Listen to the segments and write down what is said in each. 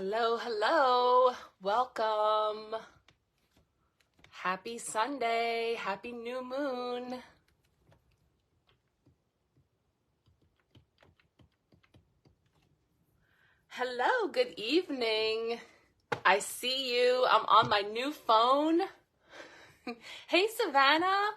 Hello, hello. Welcome. Happy Sunday. Happy new moon. Hello, good evening. I see you. I'm on my new phone. Hey, Savannah.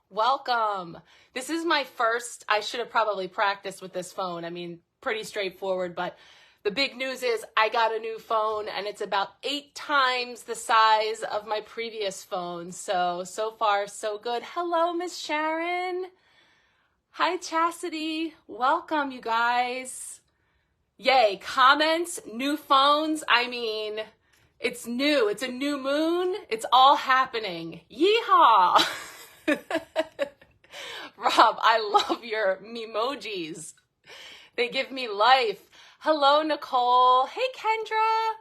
Welcome. This is my first, I should have probably practiced with this phone. I mean, pretty straightforward, but the big news is I got a new phone and it's about 8 times the size of my previous phone. So far, so good. Hello, Miss Sharon. Hi, Chastity. Welcome, you guys. Yay, comments, new phones. I mean, it's new. It's a new moon. It's all happening. Yeehaw. Rob, I love your memojis. They give me life. Hello, Nicole. Hey, Kendra.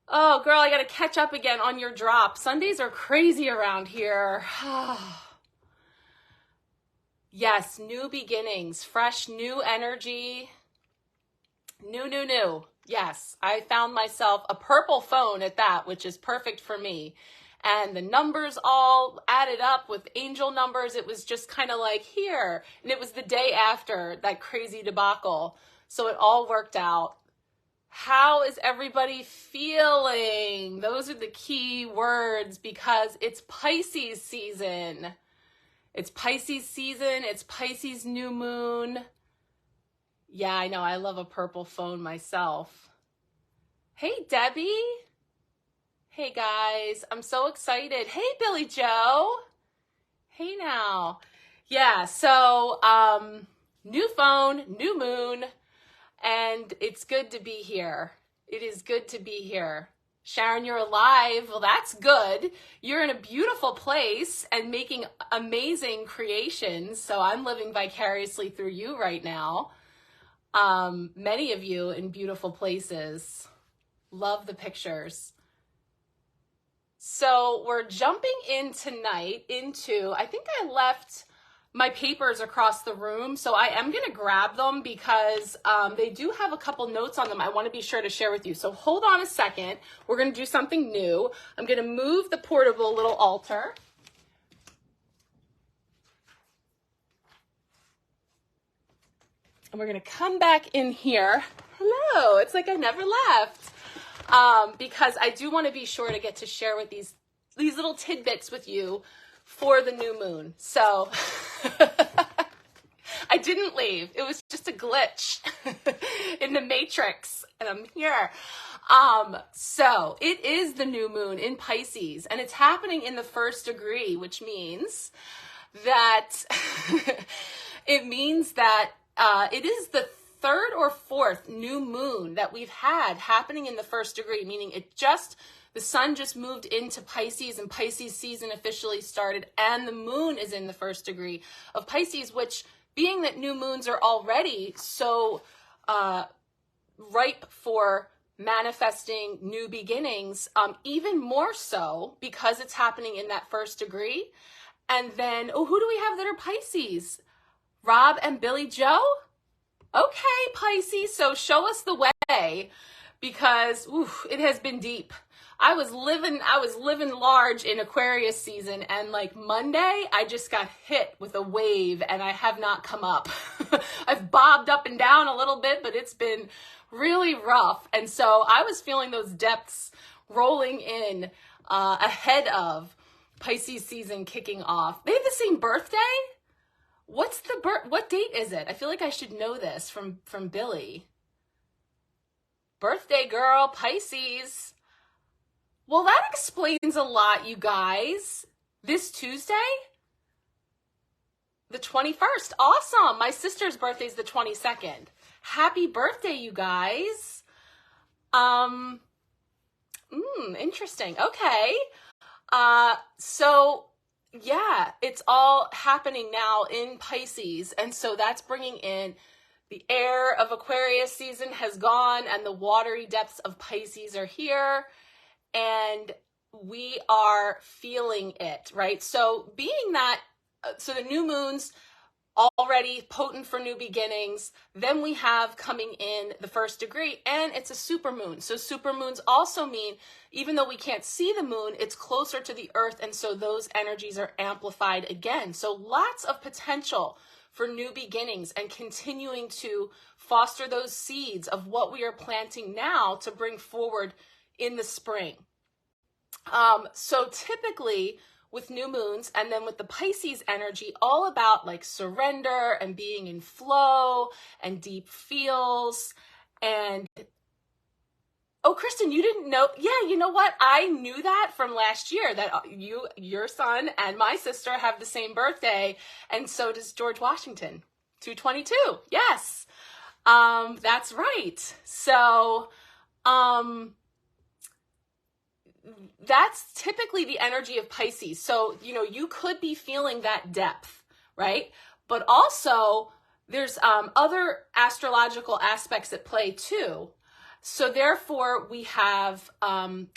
Oh, girl, I got to catch up again on your drop. Sundays are crazy around here. Yes, new beginnings, fresh, new energy. New. Yes, I found myself a purple phone at that, which is perfect for me. And the numbers all added up with angel numbers. It was just kind of like here. And it was the day after that crazy debacle. So it all worked out. How is everybody feeling? Those are the key words because it's Pisces season. It's Pisces season. It's Pisces new moon. Yeah, I know. I love a purple phone myself. Hey, Debbie. Hey, guys. I'm so excited. Hey, Billy Joe. Hey, now. Yeah, so new phone, new moon, and it's good to be here. It is good to be here. Sharon, you're alive. Well, that's good. You're in a beautiful place and making amazing creations, so I'm living vicariously through you right now. Many of you in beautiful places. Love the pictures. So we're jumping in tonight into, I think I left my papers across the room, so I am going to grab them because they do have a couple notes on them I want to be sure to share with you. So hold on a second. We're going to do something new. I'm going to move the portable little altar. And we're going to come back in here. Hello, it's like I never left. Because I do want to be sure to get to share with these little tidbits with you for the new moon. So I didn't leave. It was just a glitch in the matrix, and I'm here. So it is the new moon in Pisces, and it's happening in the 1st degree, which means that it is the 3rd or 4th new moon that we've had happening in the 1st degree, meaning the sun just moved into Pisces and Pisces season officially started, and the moon is in the 1st degree of Pisces, which, being that new moons are already so ripe for manifesting new beginnings, even more so because it's happening in that 1st degree. And then, who do we have that are Pisces? Rob and Billy Joe? Okay, Pisces, so show us the way, because it has been deep. I was living large in Aquarius season, and like Monday, I just got hit with a wave and I have not come up. I've bobbed up and down a little bit, but it's been really rough. And so I was feeling those depths rolling in ahead of Pisces season kicking off. They have the same birthday? What date is it? I feel like I should know this from Billy. Birthday girl, Pisces. Well, that explains a lot, you guys. This Tuesday? The 21st. Awesome. My sister's birthday is the 22nd. Happy birthday, you guys. Interesting. Okay. So yeah, it's all happening now in Pisces. And so that's bringing in the air of Aquarius season has gone and the watery depths of Pisces are here. And we are feeling it, right? So being that, so the new moons already potent for new beginnings. Then we have coming in the first degree, and it's a supermoon. So supermoons also mean, even though we can't see the moon, it's closer to the earth, and so those energies are amplified again. So lots of potential for new beginnings and continuing to foster those seeds of what we are planting now to bring forward in the spring. So typically with new moons, and then with the Pisces energy, all about like surrender and being in flow and deep feels. And oh, Kristen, you didn't know? Yeah, you know what? I knew that from last year, that your son and my sister have the same birthday, and so does George Washington, 222. Yes, that's right. So, that's typically the energy of Pisces. So, you know, you could be feeling that depth, right? But also there's other astrological aspects at play too. So therefore we have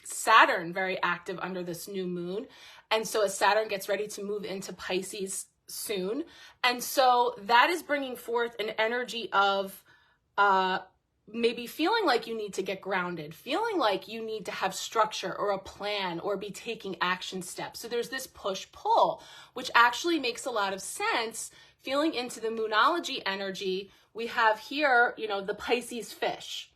Saturn very active under this new moon. And so as Saturn gets ready to move into Pisces soon. And so that is bringing forth an energy of maybe feeling like you need to get grounded, feeling like you need to have structure or a plan or be taking action steps. So there's this push-pull, which actually makes a lot of sense. Feeling into the moonology energy, we have here, you know, the Pisces fish.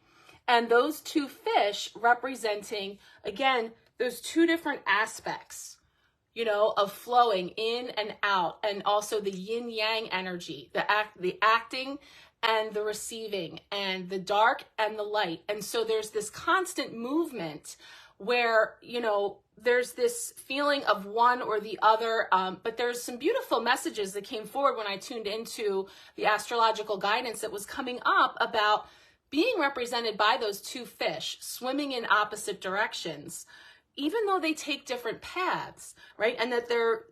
And those two fish representing, again, those two different aspects, you know, of flowing in and out, and also the yin-yang energy, the acting and the receiving, and the dark and the light. And so there's this constant movement where, you know, there's this feeling of one or the other, but there's some beautiful messages that came forward when I tuned into the astrological guidance that was coming up about being represented by those two fish swimming in opposite directions, even though they take different paths, right? And that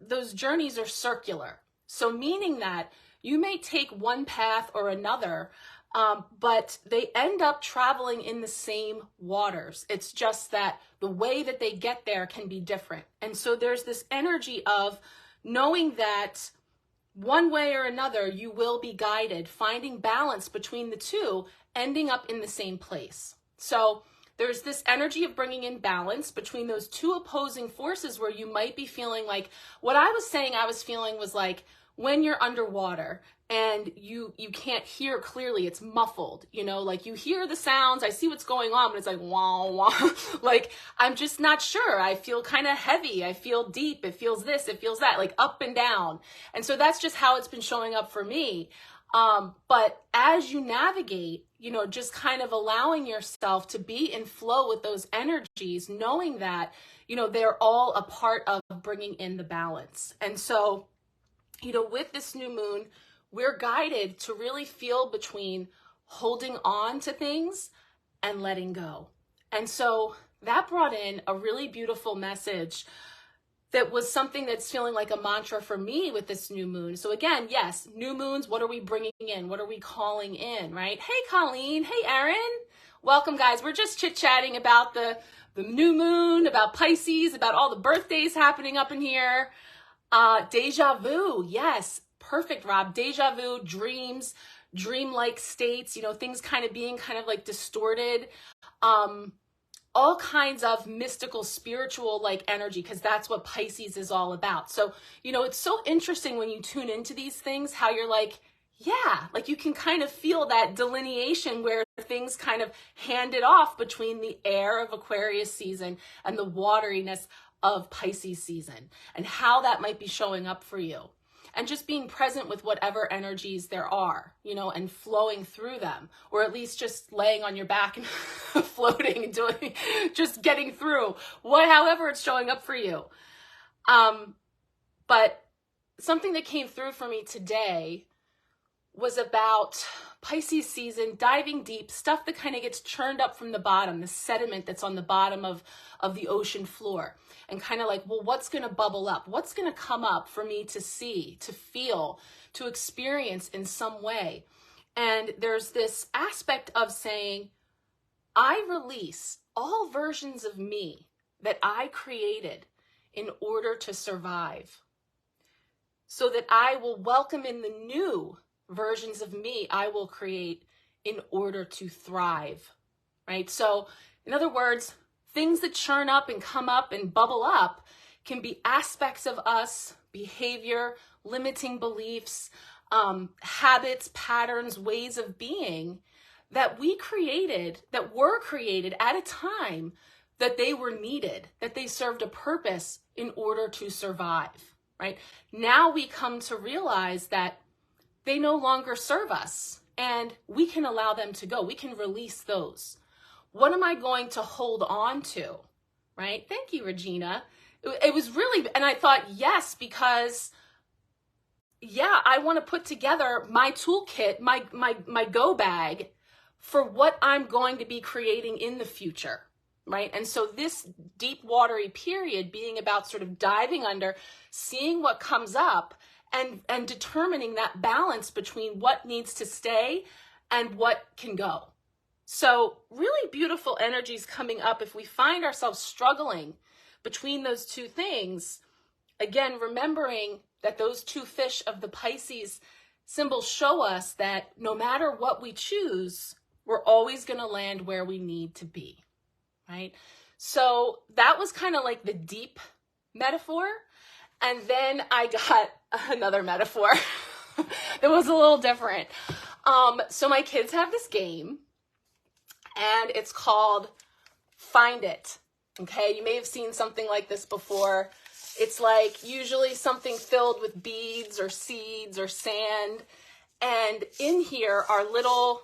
those journeys are circular. So meaning that you may take one path or another, but they end up traveling in the same waters. It's just that the way that they get there can be different. And so there's this energy of knowing that one way or another, you will be guided, finding balance between the two, ending up in the same place. So there's this energy of bringing in balance between those two opposing forces, where you might be feeling like, what I was saying I was feeling was like when you're underwater and you can't hear clearly, it's muffled, you know, like you hear the sounds, I see what's going on, but it's like, wah, wah. Like, I'm just not sure. I feel kind of heavy. I feel deep. It feels this, it feels that, like up and down. And so that's just how it's been showing up for me. But as you navigate, you know, just kind of allowing yourself to be in flow with those energies, knowing that, you know, they're all a part of bringing in the balance. And so, you know, with this new moon, we're guided to really feel between holding on to things and letting go. And so that brought in a really beautiful message that was something that's feeling like a mantra for me with this new moon. So again, yes, new moons, what are we bringing in? What are we calling in, right? Hey, Colleen. Hey, Erin. Welcome, guys. We're just chit-chatting about the new moon, about Pisces, about all the birthdays happening up in here. Deja vu. Yes. Perfect, Rob. Deja vu, dreams, dreamlike states, you know, things kind of being kind of like distorted. All kinds of mystical, spiritual like energy, because that's what Pisces is all about. So, you know, it's so interesting when you tune into these things, how you're like, yeah, like you can kind of feel that delineation where things kind of hand it off between the air of Aquarius season and the wateriness of Pisces season, and how that might be showing up for you. And just being present with whatever energies there are, you know, and flowing through them, or at least just laying on your back and floating and doing, just getting through however it's showing up for you. But something that came through for me today was about Pisces season, diving deep, stuff that kind of gets churned up from the bottom, the sediment that's on the bottom of the ocean floor, and kind of like, well, what's going to bubble up? What's going to come up for me to see, to feel, to experience in some way? And there's this aspect of saying, I release all versions of me that I created in order to survive. so that I will welcome in the new versions of me I will create in order to thrive, right? So in other words, things that churn up and come up and bubble up can be aspects of us, behavior, limiting beliefs, habits, patterns, ways of being that we created, that were created at a time that they were needed, that they served a purpose in order to survive, right? Now we come to realize that they no longer serve us and we can allow them to go. We can release those. What am I going to hold on to, right? Thank you, Regina. It was really, and I thought, yes, because yeah, I want to put together my toolkit, my go bag for what I'm going to be creating in the future, right? And so this deep watery period being about sort of diving under, seeing what comes up and determining that balance between what needs to stay and what can go. So really beautiful energies coming up. If we find ourselves struggling between those two things, again, remembering that those two fish of the Pisces symbol show us that no matter what we choose, we're always going to land where we need to be, right? So that was kind of like the deep metaphor. And then I got another metaphor that was a little different. So my kids have this game and it's called Find It. Okay, you may have seen something like this before. It's like usually something filled with beads or seeds or sand. And in here are little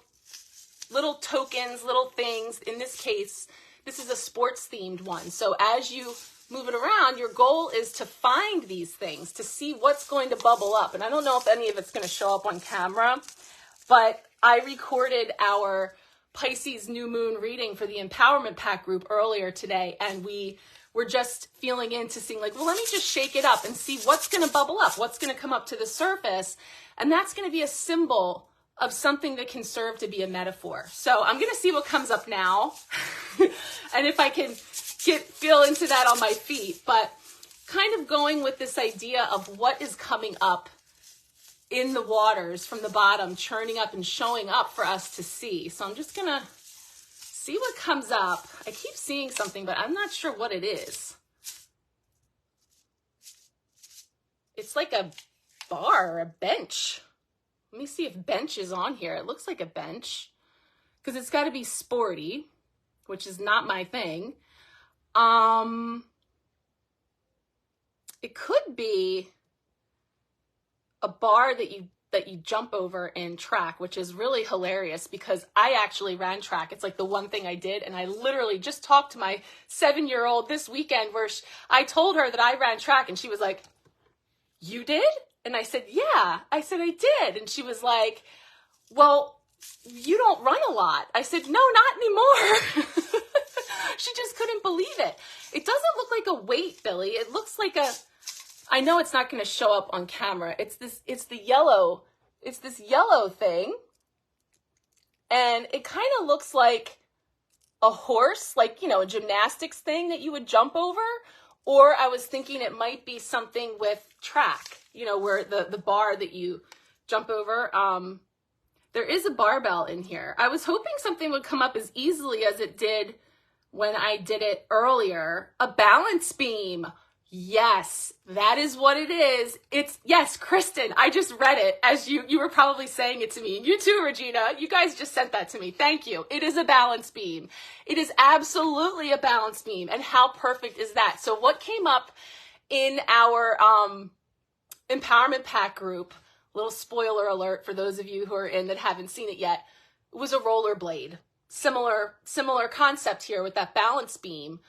tokens, little things. In this case, this is a sports themed one. So as you move it around, your goal is to find these things, to see what's going to bubble up. And I don't know if any of it's going to show up on camera, but I recorded our Pisces new moon reading for the Empowerment Pack group earlier today. And we were just feeling into seeing like, well, let me just shake it up and see what's going to bubble up, what's going to come up to the surface. And that's going to be a symbol of something that can serve to be a metaphor. So I'm going to see what comes up now. And if I can feel into that on my feet, but kind of going with this idea of what is coming up in the waters from the bottom, churning up and showing up for us to see. So I'm just going to see what comes up. I keep seeing something, but I'm not sure what it is. It's like a bar or a bench. Let me see if bench is on here. It looks like a bench because it's got to be sporty, which is not my thing. It could be a bar that you jump over in track, which is really hilarious because I actually ran track. It's like the one thing I did. And I literally just talked to my 7-year-old this weekend where I told her that I ran track and she was like, "You did?" And I said, "Yeah." I said, "I did." And she was like, "Well, you don't run a lot." I said, "No, not anymore." She just couldn't believe it. It doesn't look like a weight, Billy. It looks like I know it's not going to show up on camera. It's this yellow thing. And it kind of looks like a horse, like, a gymnastics thing that you would jump over. Or I was thinking it might be something with track, where the bar that you jump over. There is a barbell in here. I was hoping something would come up as easily as it did when I did it earlier. A balance beam. Yes, that is what it is. Yes, Kristen, I just read it as you were probably saying it to me. And you too, Regina, you guys just sent that to me. Thank you. It is a balance beam. It is absolutely a balance beam. And how perfect is that? So what came up in our Empowerment Pack group, little spoiler alert for those of you who are in that haven't seen it yet, was a rollerblade. Similar concept here with that balance beam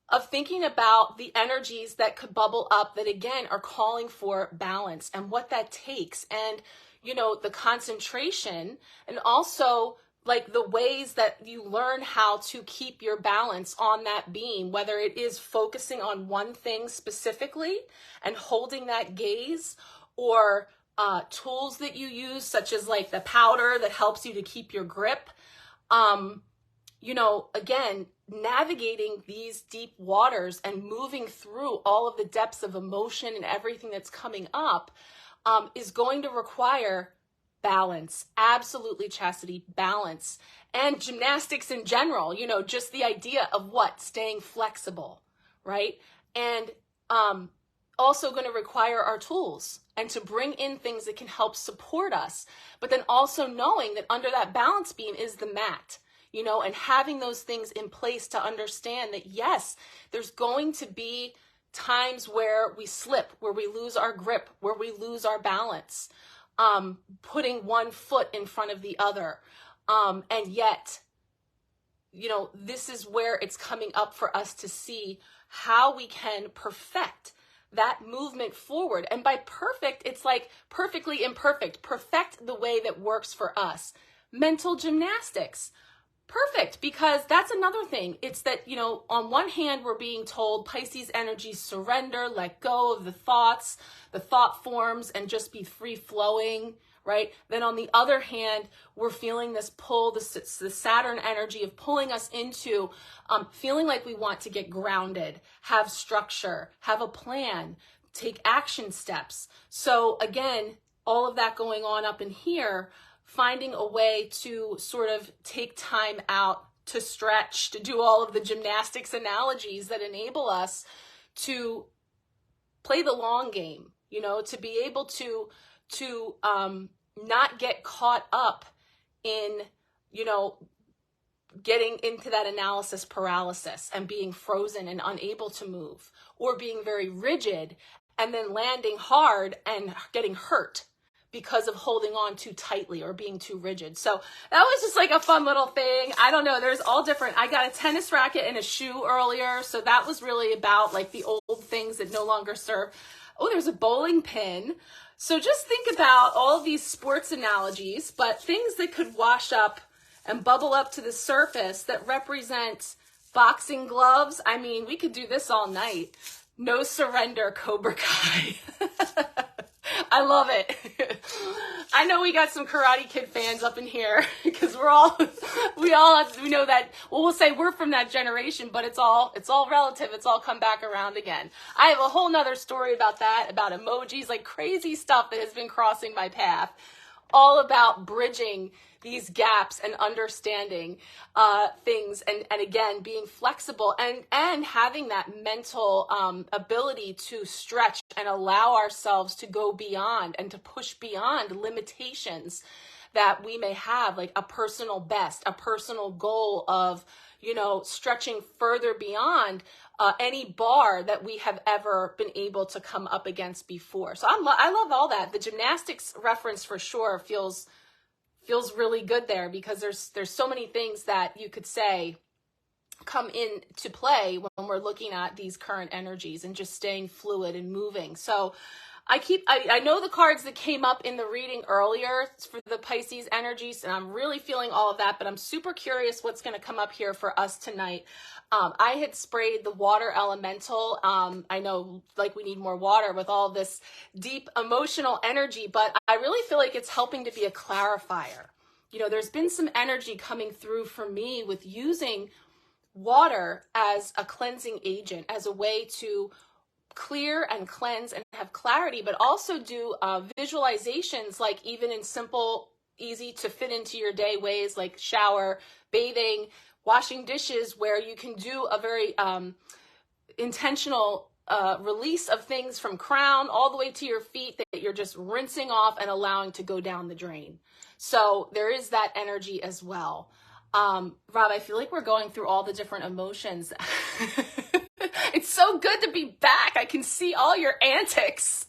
of thinking about the energies that could bubble up that again are calling for balance and what that takes, and the concentration, and also like the ways that you learn how to keep your balance on that beam, whether it is focusing on one thing specifically and holding that gaze, or tools that you use such as like the powder that helps you to keep your grip. you know, again, navigating these deep waters and moving through all of the depths of emotion and everything that's coming up is going to require balance, absolutely, chastity, balance, and gymnastics in general, you know, just the idea of what? Staying flexible, right? And also going to require our tools and to bring in things that can help support us, but then also knowing that under that balance beam is the mat, you know, and having those things in place to understand that, yes, there's going to be times where we slip, where we lose our grip, where we lose our balance, putting one foot in front of the other. And yet, you know, this is where it's coming up for us to see how we can perfect that movement forward. And by perfect, it's like perfectly imperfect, perfect the way that works for us. Mental gymnastics. Perfect, because that's another thing. It's that, you know, on one hand, we're being told Pisces energy, surrender, let go of the thoughts, the thought forms, and just be free flowing, right? Then on the other hand, we're feeling this pull, the Saturn energy of pulling us into feeling like we want to get grounded, have structure, have a plan, take action steps. So again, all of that going on up in here, finding a way to sort of take time out to stretch, to do all of the gymnastics analogies that enable us to play the long game, you know, to be able to not get caught up in, you know, getting into that analysis paralysis and being frozen and unable to move, or being very rigid and then landing hard and getting hurt because of holding on too tightly or being too rigid. So that was just like a fun little thing. I don't know, there's all different. I got a tennis racket and a shoe earlier, so that was really about like the old things that no longer serve. Oh, there's a bowling pin. So just think about all of these sports analogies, but things that could wash up and bubble up to the surface that represent boxing gloves. I mean, we could do this all night. No surrender, Cobra Kai. I love it. I know we got some Karate Kid fans up in here because we know that, well, we'll say we're from that generation, but it's all relative. It's all come back around again. I have a whole nother story about that, about emojis, like crazy stuff that has been crossing my path, all about bridging these gaps and understanding things, and again, being flexible and having that mental ability to stretch and allow ourselves to go beyond and to push beyond limitations that we may have, like a personal best, a personal goal of, you know, stretching further beyond any bar that we have ever been able to come up against before. So I love all that. The gymnastics reference for sure feels really good there, because there's so many things that you could say come into play when we're looking at these current energies and just staying fluid and moving. So I know the cards that came up in the reading earlier for the Pisces energies, and I'm really feeling all of that, but I'm super curious what's going to come up here for us tonight. I had sprayed the water elemental. I know, like, we need more water with all this deep emotional energy, but I really feel like it's helping to be a clarifier. You know, there's been some energy coming through for me with using water as a cleansing agent, as a way to clear and cleanse and have clarity, but also do visualizations, like even in simple, easy to fit into your day ways, like shower, bathing, washing dishes, where you can do a very intentional release of things from crown all the way to your feet that you're just rinsing off and allowing to go down the drain. So there is that energy as well. Rob, I feel like we're going through all the different emotions. It's so good to be back. I can see all your antics.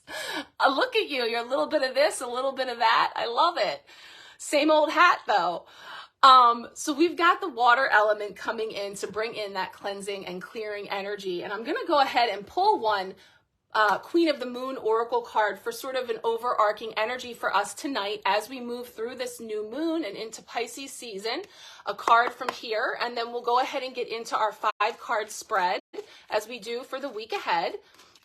Look at you. You're a little bit of this, a little bit of that. I love it. Same old hat though. So we've got the water element coming in to bring in that cleansing and clearing energy. And I'm going to go ahead and pull one Queen of the Moon Oracle card for sort of an overarching energy for us tonight as we move through this new moon and into Pisces season. A card from here, and then we'll go ahead and get into our 5-card spread as we do for the week ahead.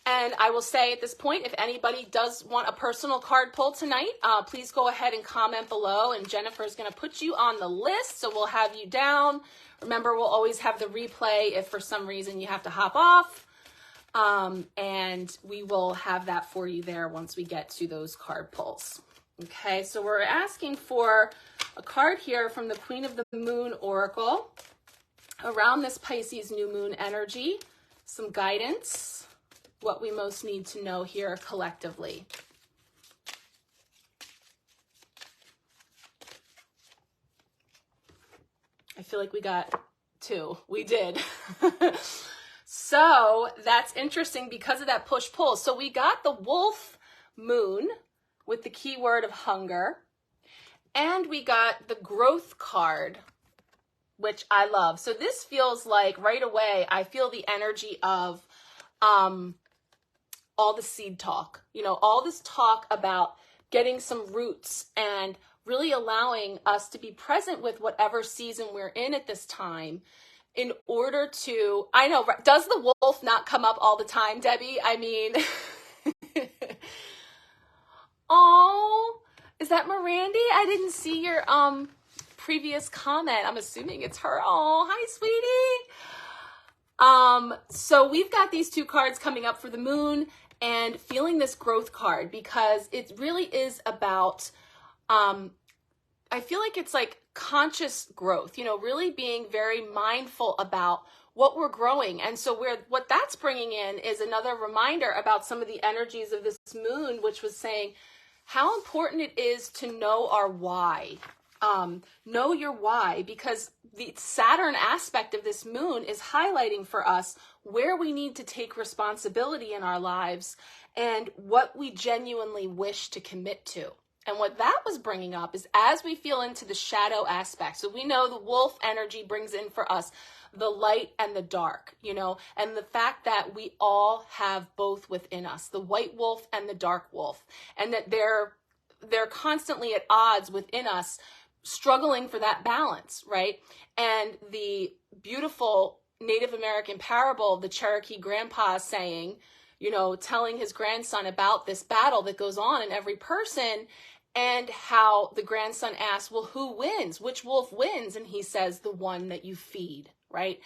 And I will say at this point, if anybody does want a personal card pull tonight, please go ahead and comment below, and Jennifer's going to put you on the list, so we'll have you down. Remember, we'll always have the replay if for some reason you have to hop off, and we will have that for you there once we get to those card pulls. Okay, so we're asking for a card here from the Queen of the Moon Oracle around this Pisces new moon energy, some guidance, what we most need to know here collectively. I feel like we got two. We did. So that's interesting because of that push-pull. So we got the Wolf Moon with the keyword of hunger, and we got the Growth card, which I love. So this feels like right away, I feel the energy of all the seed talk, you know, all this talk about getting some roots and really allowing us to be present with whatever season we're in at this time in order to, I know, does the wolf not come up all the time, Debbie? I mean, oh, is that Mirandy? I didn't see your previous comment. I'm assuming it's her. Oh, hi, sweetie. So we've got these two cards coming up for the moon, and feeling this growth card because it really is about, I feel like it's like conscious growth, you know, really being very mindful about what we're growing. And so what that's bringing in is another reminder about some of the energies of this moon, which was saying how important it is to know our why. Know your why, because the Saturn aspect of this moon is highlighting for us where we need to take responsibility in our lives and what we genuinely wish to commit to. And what that was bringing up is as we feel into the shadow aspect. So we know the wolf energy brings in for us the light and the dark, you know, and the fact that we all have both within us, the white wolf and the dark wolf, and that they're constantly at odds within us, struggling for that balance, right? And the beautiful Native American parable, the Cherokee grandpa saying, you know, telling his grandson about this battle that goes on in every person, and how the grandson asks, well, who wins? Which wolf wins? And he says, the one that you feed, right?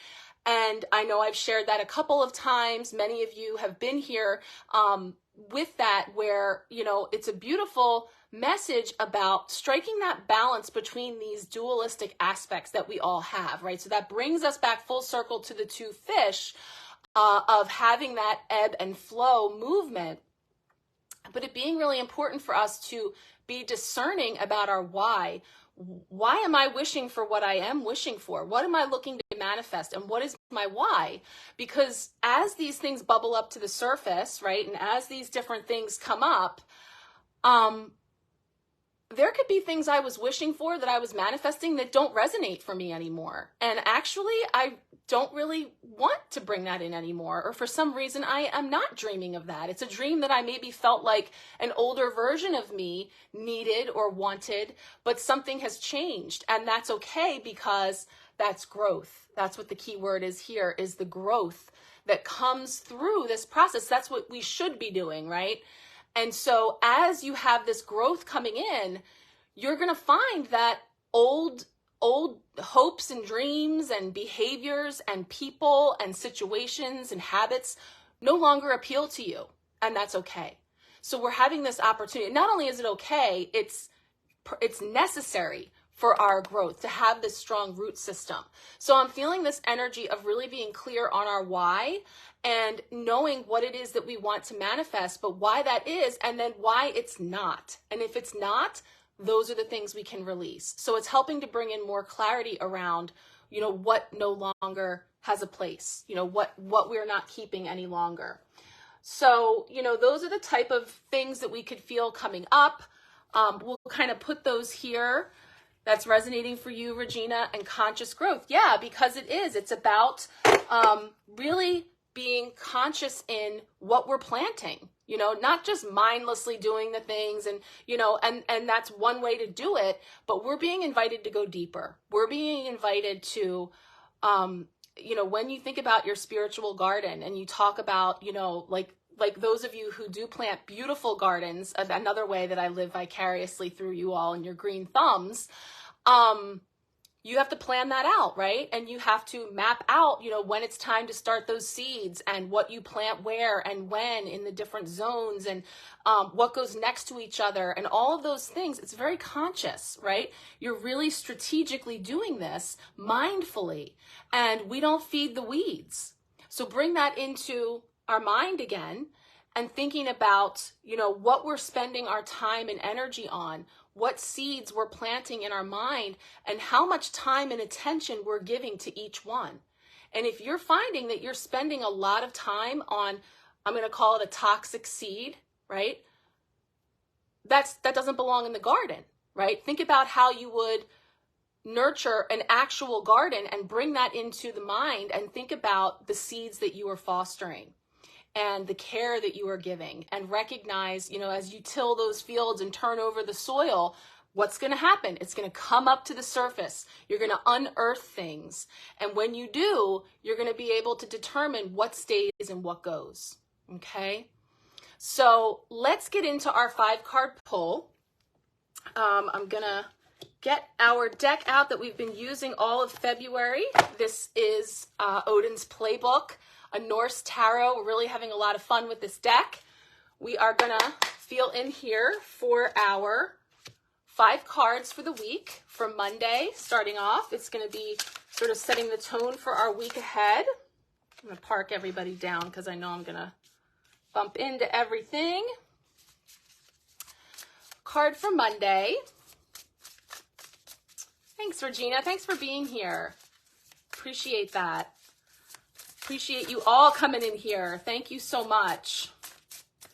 And I know I've shared that a couple of times. Many of you have been here with that, where, you know, it's a beautiful message about striking that balance between these dualistic aspects that we all have, right? So that brings us back full circle to the two fish of having that ebb and flow movement, but it being really important for us to be discerning about our why. Why am I wishing for what I am wishing for? What am I looking to manifest? And what is my why? Because as these things bubble up to the surface, right, and as these different things come up, there could be things I was wishing for that I was manifesting that don't resonate for me anymore. And actually, I don't really want to bring that in anymore. Or for some reason, I am not dreaming of that. It's a dream that I maybe felt like an older version of me needed or wanted, but something has changed. And that's okay, because that's growth. That's what the key word is here, is the growth that comes through this process. That's what we should be doing, right? And so as you have this growth coming in, you're going to find that old hopes and dreams and behaviors and people and situations and habits no longer appeal to you. And that's okay. So we're having this opportunity. Not only is it okay, it's necessary for our growth to have this strong root system. So I'm feeling this energy of really being clear on our why and knowing what it is that we want to manifest, but why that is, and then why it's not. And if it's not, those are the things we can release. So it's helping to bring in more clarity around, you know, what no longer has a place, you know, what we're not keeping any longer. So, you know, those are the type of things that we could feel coming up. We'll kind of put those here. That's resonating for you, Regina, and conscious growth. Yeah, because it is. It's about really being conscious in what we're planting, you know, not just mindlessly doing the things and, you know, and that's one way to do it, but we're being invited to go deeper. We're being invited to, you know, when you think about your spiritual garden and you talk about, you know, like like those of you who do plant beautiful gardens, another way that I live vicariously through you all and your green thumbs, you have to plan that out, right? And you have to map out, you know, when it's time to start those seeds and what you plant where and when in the different zones and what goes next to each other and all of those things. It's very conscious, right? You're really strategically doing this mindfully, and we don't feed the weeds. So bring that into our mind again and thinking about, you know, what we're spending our time and energy on, what seeds we're planting in our mind, and how much time and attention we're giving to each one. And if you're finding that you're spending a lot of time on, I'm going to call it a toxic seed, right? That doesn't belong in the garden, right? Think about how you would nurture an actual garden and bring that into the mind and think about the seeds that you are fostering and the care that you are giving, and recognize, you know, as you till those fields and turn over the soil, what's going to happen? It's going to come up to the surface. You're going to unearth things. And when you do, you're going to be able to determine what stays and what goes. Okay. So let's get into our 5-card pull. I'm going to get our deck out that we've been using all of February. This is Odin's Playbook, a Norse tarot. We're really having a lot of fun with this deck. We are gonna feel in here for our 5 cards for the week for Monday. Starting off, it's gonna be sort of setting the tone for our week ahead. I'm gonna park everybody down because I know I'm gonna bump into everything. Card for Monday. Thanks, Regina. Thanks for being here. Appreciate that. Appreciate you all coming in here. Thank you so much.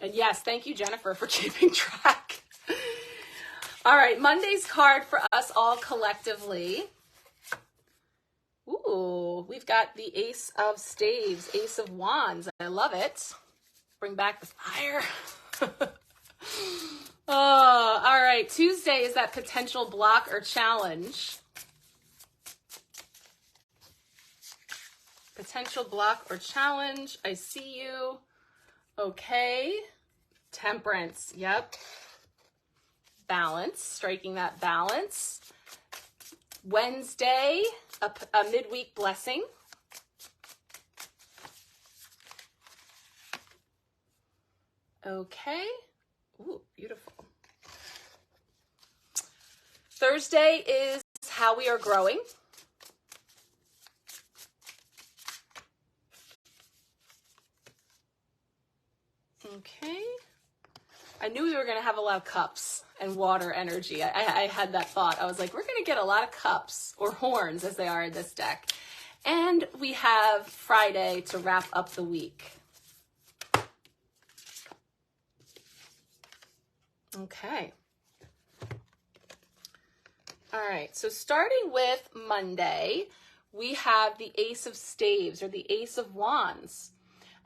And yes, thank you, Jennifer, for keeping track. All right, Monday's card for us all collectively. Ooh, we've got the Ace of Staves, Ace of Wands. I love it. Bring back the fire. Oh, all right, Tuesday is that potential block or challenge. Potential block or challenge. I see you. Okay. Temperance. Yep. Balance. Striking that balance. Wednesday, a midweek blessing. Okay. Ooh, beautiful. Thursday is how we are growing. Okay. I knew we were going to have a lot of cups and water energy. I had that thought. I was like, we're going to get a lot of cups, or horns as they are in this deck. And we have Friday to wrap up the week. Okay. All right. So starting with Monday, we have the Ace of Staves, or the Ace of Wands.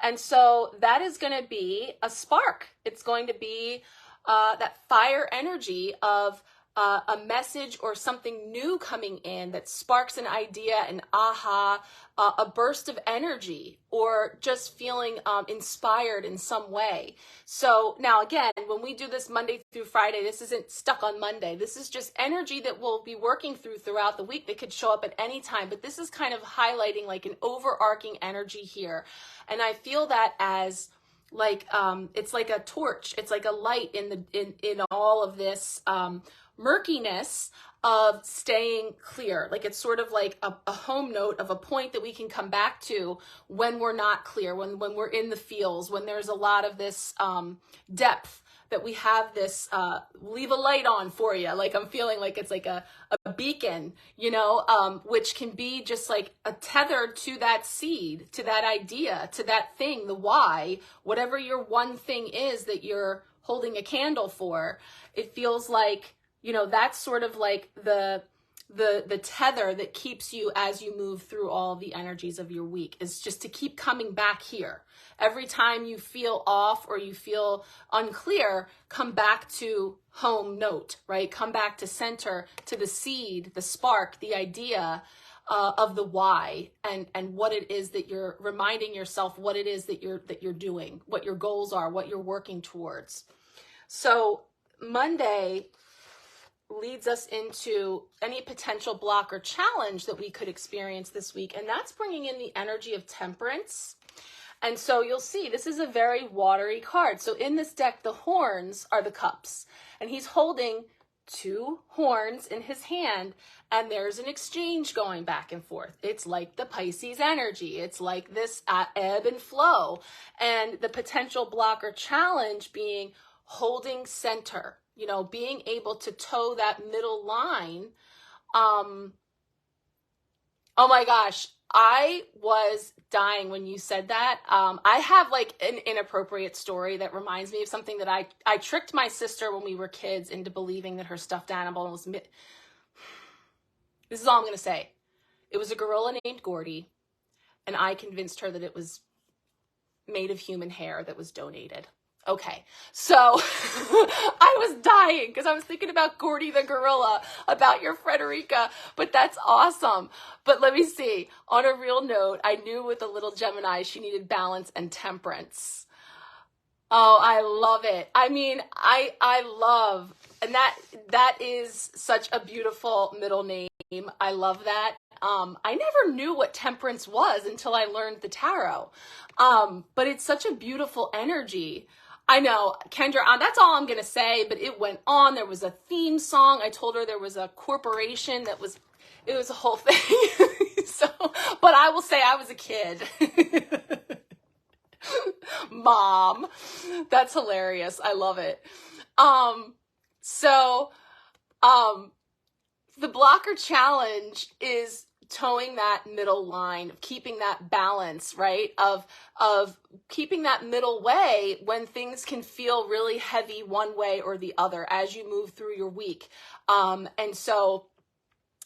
And so that is going to be a spark. It's going to be that fire energy of a message or something new coming in that sparks an idea, an aha, a burst of energy, or just feeling inspired in some way. So now again, when we do this Monday through Friday, this isn't stuck on Monday. This is just energy that we'll be working throughout the week that could show up at any time. But this is kind of highlighting like an overarching energy here. And I feel that as like, it's like a torch. It's like a light in all of this murkiness of staying clear. Like it's sort of like a home note of a point that we can come back to when we're not clear, when we're in the feels, when there's a lot of this depth, that we have this leave a light on for you. Like I'm feeling like it's like a beacon, you know, which can be just like a tether to that seed, to that idea, to that thing, the why, whatever your one thing is that you're holding a candle for. It feels like, you know, that's sort of like the tether that keeps you as you move through all the energies of your week, is just to keep coming back here. Every time you feel off or you feel unclear, come back to home note, right? Come back to center, to the seed, the spark, the idea, of the why, and what it is that you're reminding yourself, what it is that you're doing, what your goals are, what you're working towards. So Monday leads us into any potential block or challenge that we could experience this week, and that's bringing in the energy of temperance. And so you'll see this is a very watery card. So in this deck, the horns are the cups, and he's holding 2 horns in his hand, and there's an exchange going back and forth. It's like the Pisces energy. It's like this ebb and flow, and the potential block or challenge being holding center, you know, being able to toe that middle line. Oh my gosh, I was dying when you said that. I have like an inappropriate story that reminds me of something that I tricked my sister when we were kids into believing that her stuffed animal was, this is all I'm going to say. It was a gorilla named Gordy, and I convinced her that it was made of human hair that was donated. Okay, so I was dying because I was thinking about Gordy the gorilla, about your Frederica, but that's awesome. But let me see, on a real note, I knew with the little Gemini, she needed balance and temperance. Oh, I love it. I mean, I love, and that is such a beautiful middle name. I love that. I never knew what temperance was until I learned the tarot. But it's such a beautiful energy. I know, Kendra, that's all I'm going to say, but it went on. There was a theme song. I told her there was a corporation it was a whole thing. So, but I will say I was a kid. Mom, that's hilarious. I love it. The blocker challenge is towing that middle line, of keeping that balance, right? Of keeping that middle way when things can feel really heavy one way or the other as you move through your week. And so,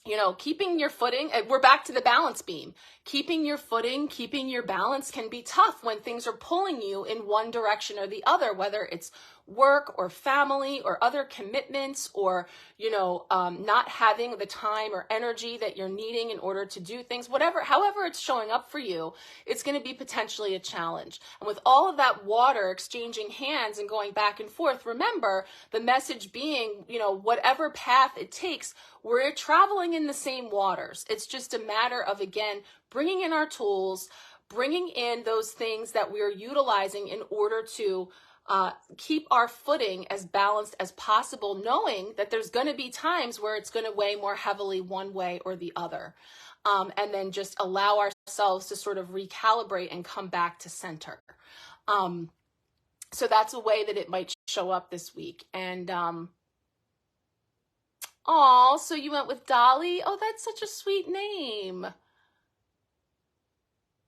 you know, keeping your footing, we're back to the balance beam. Keeping your footing, keeping your balance can be tough when things are pulling you in one direction or the other, whether it's work or family or other commitments, or, you know, not having the time or energy that you're needing in order to do things, however it's showing up for you, it's going to be potentially a challenge. And with all of that water exchanging hands and going back and forth, remember the message being, you know, whatever path it takes, we're traveling in the same waters. It's just a matter of, again, bringing in our tools, bringing in those things that we're utilizing in order to keep our footing as balanced as possible, knowing that there's going to be times where it's going to weigh more heavily one way or the other. And then just allow ourselves to sort of recalibrate and come back to center. So that's a way that it might show up this week. And, so you went with Dolly? Oh, that's such a sweet name.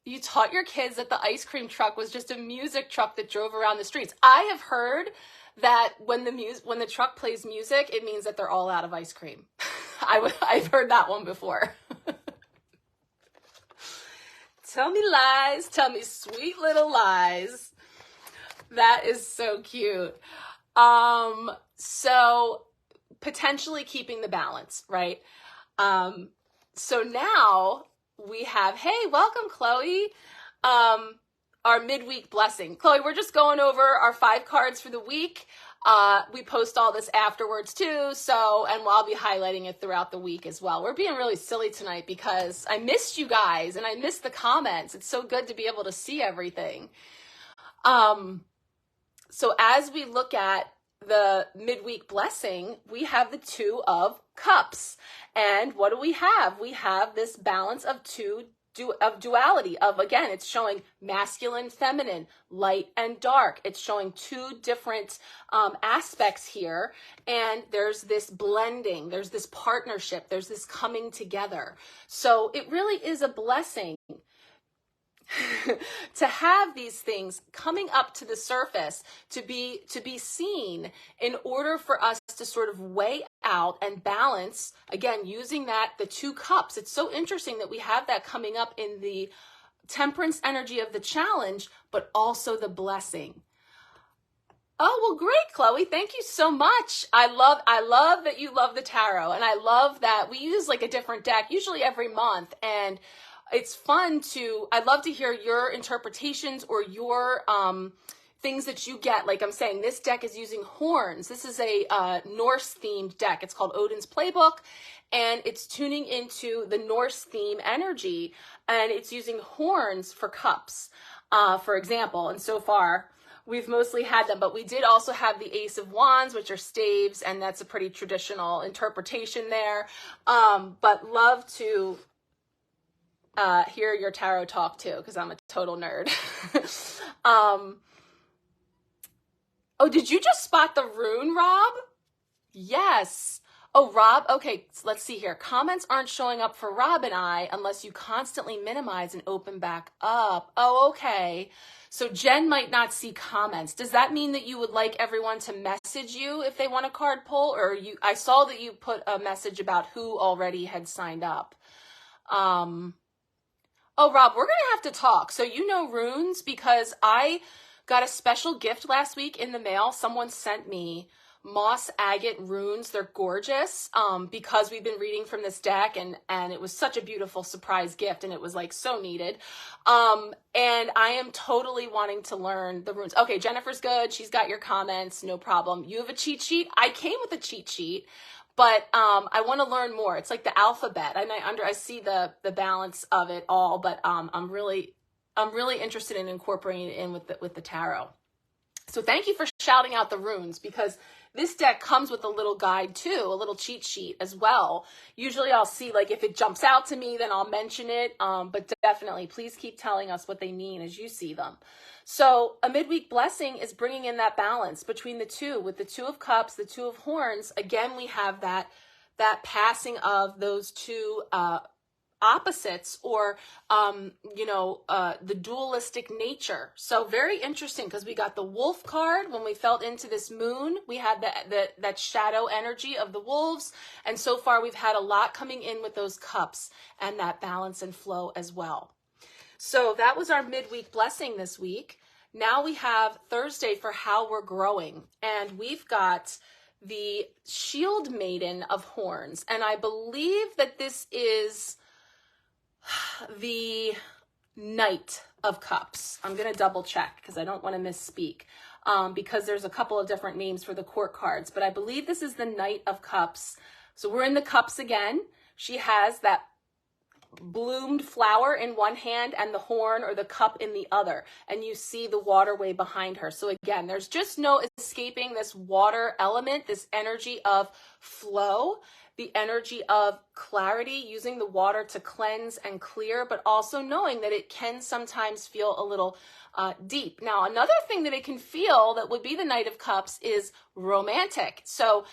You taught your kids that the ice cream truck was just a music truck that drove around the streets. I have heard that when the truck plays music, it means that they're all out of ice cream. I've heard that one before. Tell me lies. Tell me sweet little lies. That is so cute. So potentially keeping the balance, right? So now we have, hey, welcome, Chloe, our midweek blessing. Chloe, we're just going over our 5 cards for the week. We post all this afterwards too, and I'll be highlighting it throughout the week as well. We're being really silly tonight because I missed you guys and I missed the comments. It's so good to be able to see everything. So as we look at the midweek blessing, we have the 2 of Cups. And what do we have? We have this balance of duality of, again, it's showing masculine, feminine, light and dark. It's showing 2 different aspects here. And there's this blending, there's this partnership, there's this coming together. So it really is a blessing to have these things coming up to the surface, to be seen, in order for us to sort of weigh out and balance, again, using the 2 cups. It's so interesting that we have that coming up in the temperance energy of the challenge, but also the blessing. Oh, well, great, Chloe. Thank you so much. I love that you love the tarot, and I love that we use like a different deck usually every month, and it's fun I'd love to hear your interpretations or your things that you get. Like I'm saying, this deck is using horns. This is a Norse themed deck. It's called Odin's Playbook, and it's tuning into the Norse theme energy, and it's using horns for cups, for example. And so far, we've mostly had them, but we did also have the Ace of Wands, which are staves, and that's a pretty traditional interpretation there. But love to hear your tarot talk too, because I'm a total nerd. Oh, did you just spot the rune, Rob? Yes. Oh, Rob, okay, so let's see here. Comments aren't showing up for Rob and I unless you constantly minimize and open back up. Oh, okay. So Jen might not see comments. Does that mean that you would like everyone to message you if they want a card pull? Or I saw that you put a message about who already had signed up. Oh, Rob, we're going to have to talk. So you know runes, because I got a special gift last week in the mail. Someone sent me moss agate runes. They're gorgeous because we've been reading from this deck, and it was such a beautiful surprise gift, and it was like so needed. And I am totally wanting to learn the runes. Okay, Jennifer's good. She's got your comments. No problem. You have a cheat sheet? I came with a cheat sheet, but I want to learn more. It's like the alphabet, and I see the balance of it all, but I'm really interested in incorporating it in with the tarot. So thank you for shouting out the runes, because this deck comes with a little guide too, a little cheat sheet as well. Usually I'll see, like, if it jumps out to me, then I'll mention it. But definitely, please keep telling us what they mean as you see them. So a midweek blessing is bringing in that balance between the two, with the Two of Cups, the Two of Horns. Again, we have that passing of those two opposites, or the dualistic nature. So very interesting, because we got the wolf card when we felt into this moon. We had that shadow energy of the wolves, and so far we've had a lot coming in with those cups and that balance and flow as well. So that was our midweek blessing this week. Now we have Thursday for how we're growing, and we've got the Shield Maiden of Horns, and I believe that this is the Knight of Cups. I'm going to double check because I don't want to misspeak, because there's a couple of different names for the court cards, but I believe this is the Knight of Cups. So we're in the cups again. She has that bloomed flower in one hand and the horn or the cup in the other, and you see the waterway behind her. So again, there's just no escaping this water element, this energy of flow, the energy of clarity, using the water to cleanse and clear, but also knowing that it can sometimes feel a little deep. Now, another thing that it can feel that would be the Knight of Cups is romantic. So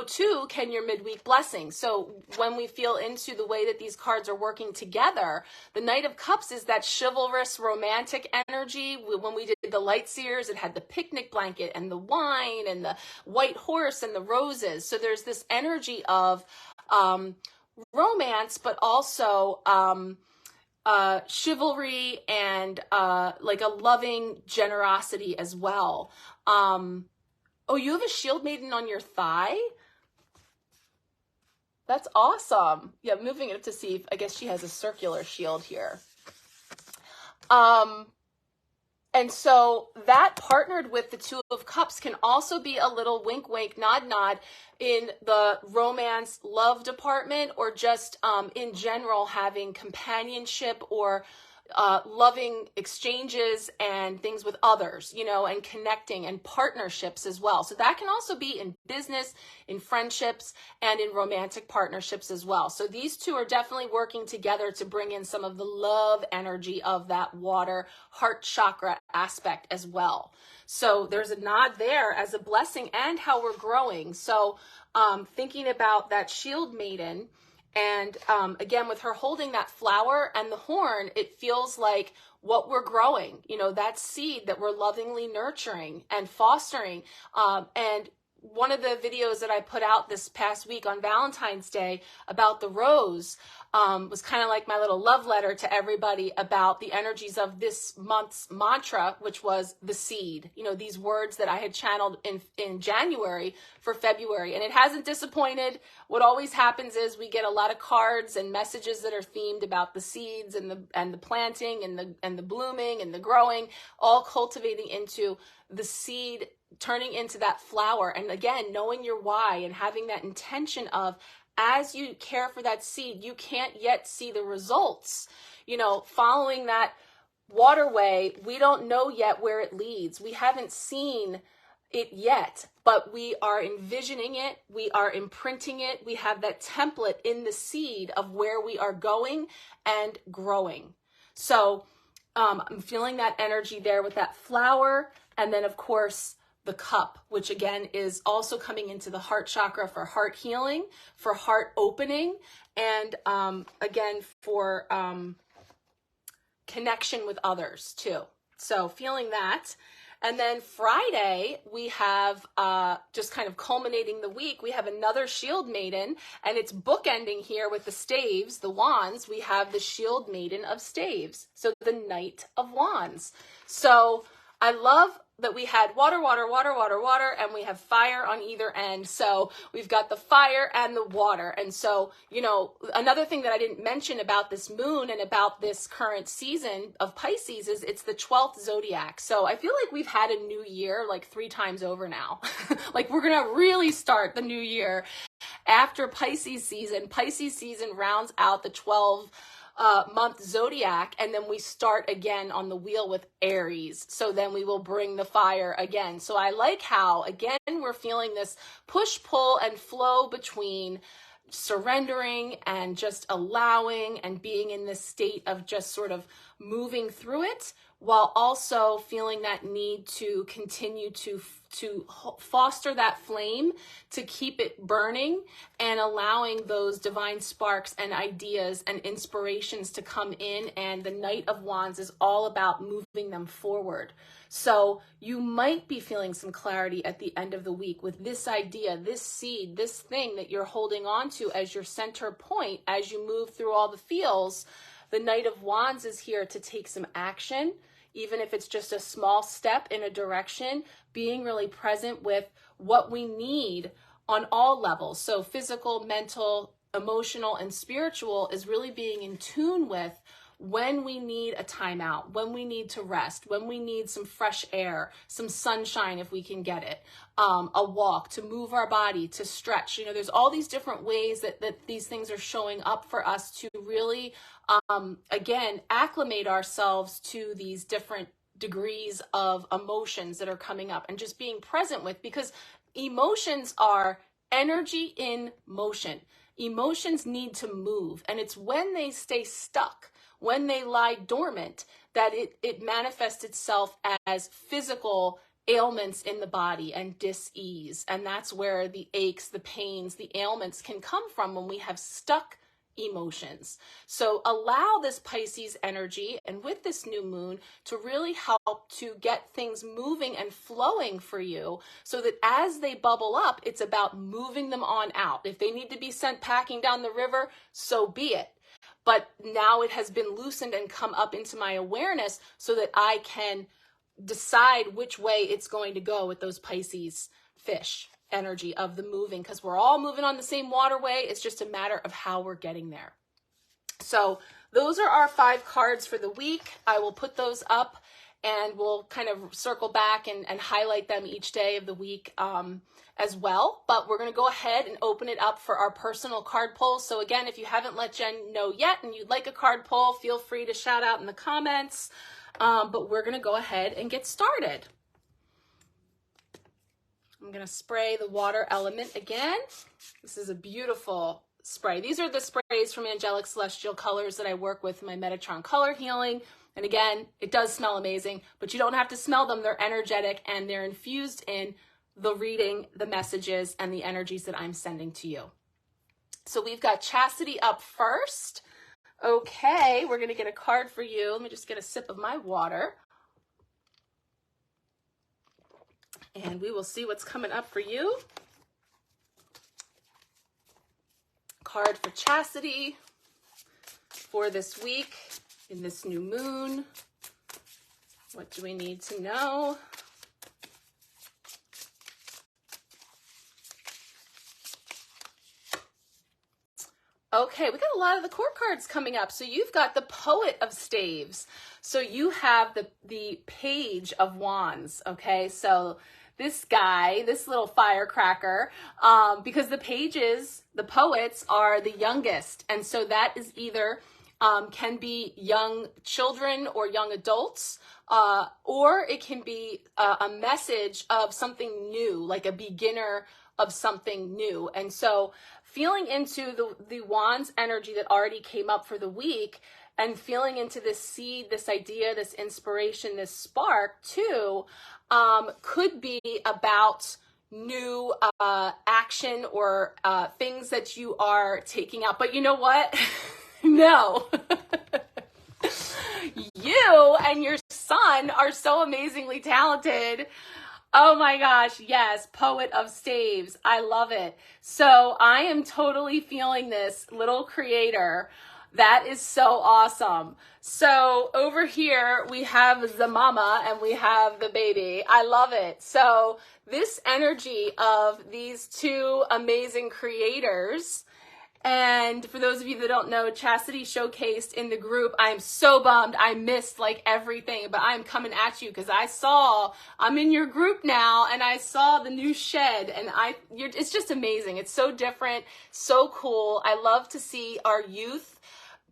too can your midweek blessing. So when we feel into the way that these cards are working together, the Knight of Cups is that chivalrous, romantic energy. When we did the Light Seers, it had the picnic blanket and the wine and the white horse and the roses. So there's this energy of romance, but also chivalry and like a loving generosity as well. Oh, you have a Shield Maiden on your thigh? That's awesome. Yeah, moving it up to see if, I guess she has a circular shield here. And so that partnered with the Two of Cups can also be a little wink, wink, nod, nod in the romance love department, or just in general having companionship or loving exchanges and things with others, and connecting and partnerships as well. So that can also be in business, in friendships, and in romantic partnerships as well. So these two are definitely working together to bring in some of the love energy of that water heart chakra aspect as well. So there's a nod there as a blessing and how we're growing. So thinking about that Shield Maiden, and again, with her holding that flower and the horn, it feels like what we're growing, that seed that we're lovingly nurturing and fostering. And one of the videos that I put out this past week on Valentine's Day about the rose was kind of like my little love letter to everybody about the energies of this month's mantra, which was the seed. You know, these words that I had channeled in January for February, and it hasn't disappointed. What always happens is we get a lot of cards and messages that are themed about the seeds and the planting and the blooming and the growing, all cultivating into the seed, turning into that flower. And again, knowing your why and having that intention of, as you care for that seed, you can't yet see the results. You know, following that waterway, we don't know yet where it leads. We haven't seen it yet, but we are envisioning it. We are imprinting it. We have that template in the seed of where we are going and growing. So I'm feeling that energy there with that flower. And then, of course, the cup, which again is also coming into the heart chakra for heart healing, for heart opening, and again, for connection with others too. So feeling that. And then Friday, we have just kind of culminating the week, we have another shield maiden, and it's bookending here with the staves, the wands. We have the shield maiden of staves, so the Knight of Wands. So I love that we had water, water, water, water, water, and we have fire on either end. So we've got the fire and the water. And so, you know, another thing that I didn't mention about this moon and about this current season of Pisces is it's the 12th zodiac. So I feel like we've had a new year like 3 times over now. Like we're going to really start the new year after Pisces season. Pisces season rounds out the 12 month zodiac, and then we start again on the wheel with Aries. So then we will bring the fire again. So I like how, again, we're feeling this push, pull, and flow between surrendering and just allowing and being in this state of just sort of moving through it, while also feeling that need to continue to foster that flame, to keep it burning, and allowing those divine sparks and ideas and inspirations to come in. And the Knight of Wands is all about moving them forward. So you might be feeling some clarity at the end of the week with this idea, this seed, this thing that you're holding on to as your center point as you move through all the feels. The Knight of Wands is here to take some action, even if it's just a small step in a direction, being really present with what we need on all levels. So physical, mental, emotional, and spiritual is really being in tune with when we need a timeout, when we need to rest, when we need some fresh air, some sunshine if we can get it, a walk, to move our body, to stretch. You know, there's all these different ways that these things are showing up for us to really, again, acclimate ourselves to these different degrees of emotions that are coming up, and just being present with, because emotions are energy in motion. Emotions need to move, and it's when they stay stuck, when they lie dormant, that it manifests itself as physical ailments in the body and dis-ease. And that's where the aches, the pains, the ailments can come from, when we have stuck emotions. So allow this Pisces energy, and with this new moon, to really help to get things moving and flowing for you, so that as they bubble up, it's about moving them on out. If they need to be sent packing down the river, so be it. But now it has been loosened and come up into my awareness, so that I can decide which way it's going to go with those Pisces fish energy of the moving, because we're all moving on the same waterway. It's just a matter of how we're getting there. So those are our 5 cards for the week. I will put those up, and we'll kind of circle back and highlight them each day of the week as well. But we're going to go ahead and open it up for our personal card pulls. So again, if you haven't let Jen know yet and you'd like a card pull, feel free to shout out in the comments. But we're going to go ahead and get started. I'm going to spray the water element again. This is a beautiful spray. These are the sprays from Angelic Celestial Colors that I work with in my Metatron color healing. And again, it does smell amazing, but you don't have to smell them. They're energetic, and they're infused in the reading, the messages, and the energies that I'm sending to you. So we've got Chastity up first. Okay, we're going to get a card for you. Let me just get a sip of my water. And we will see what's coming up for you. Card for chastity for this week in this new moon. What do we need to know? Okay, we got a lot of the court cards coming up. So you've got the Poet of Staves. So you have the Page of Wands, okay? So this guy, this little firecracker, because the pages, the poets are the youngest. And so that is either, can be young children or young adults, or it can be a message of something new, like a beginner of something new. And so feeling into the Wands energy that already came up for the week and feeling into this seed, this idea, this inspiration, this spark too, could be about new action or things that you are taking out. But you know what? No. You and your son are so amazingly talented. Oh my gosh, yes, Poet of Staves. I love it. So I am totally feeling this little creator. That is so awesome. So over here we have the mama and we have the baby. I love it. So this energy of these two amazing creators. And for those of you that don't know, Chastity showcased in the group. I'm so bummed I missed like everything, but I'm coming at you because I'm in your group now and I saw the new shed and it's just amazing. It's so different, so cool. I love to see our youth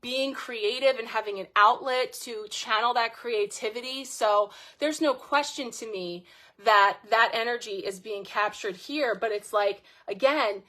being creative and having an outlet to channel that creativity. So there's no question to me that that energy is being captured here, but it's like, again,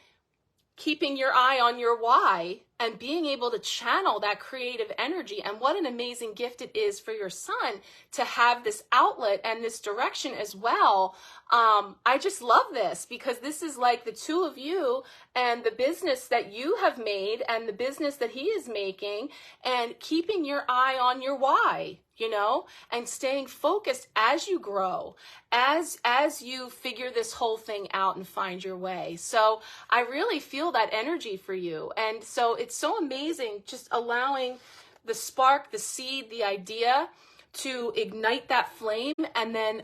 keeping your eye on your why and being able to channel that creative energy. And what an amazing gift it is for your son to have this outlet and this direction as well. I just love this because this is like the two of you and the business that you have made and the business that he is making and keeping your eye on your why, you know, and staying focused as you grow, as you figure this whole thing out and find your way. So I really feel that energy for you. And so it's so amazing just allowing the spark, the seed, the idea to ignite that flame and then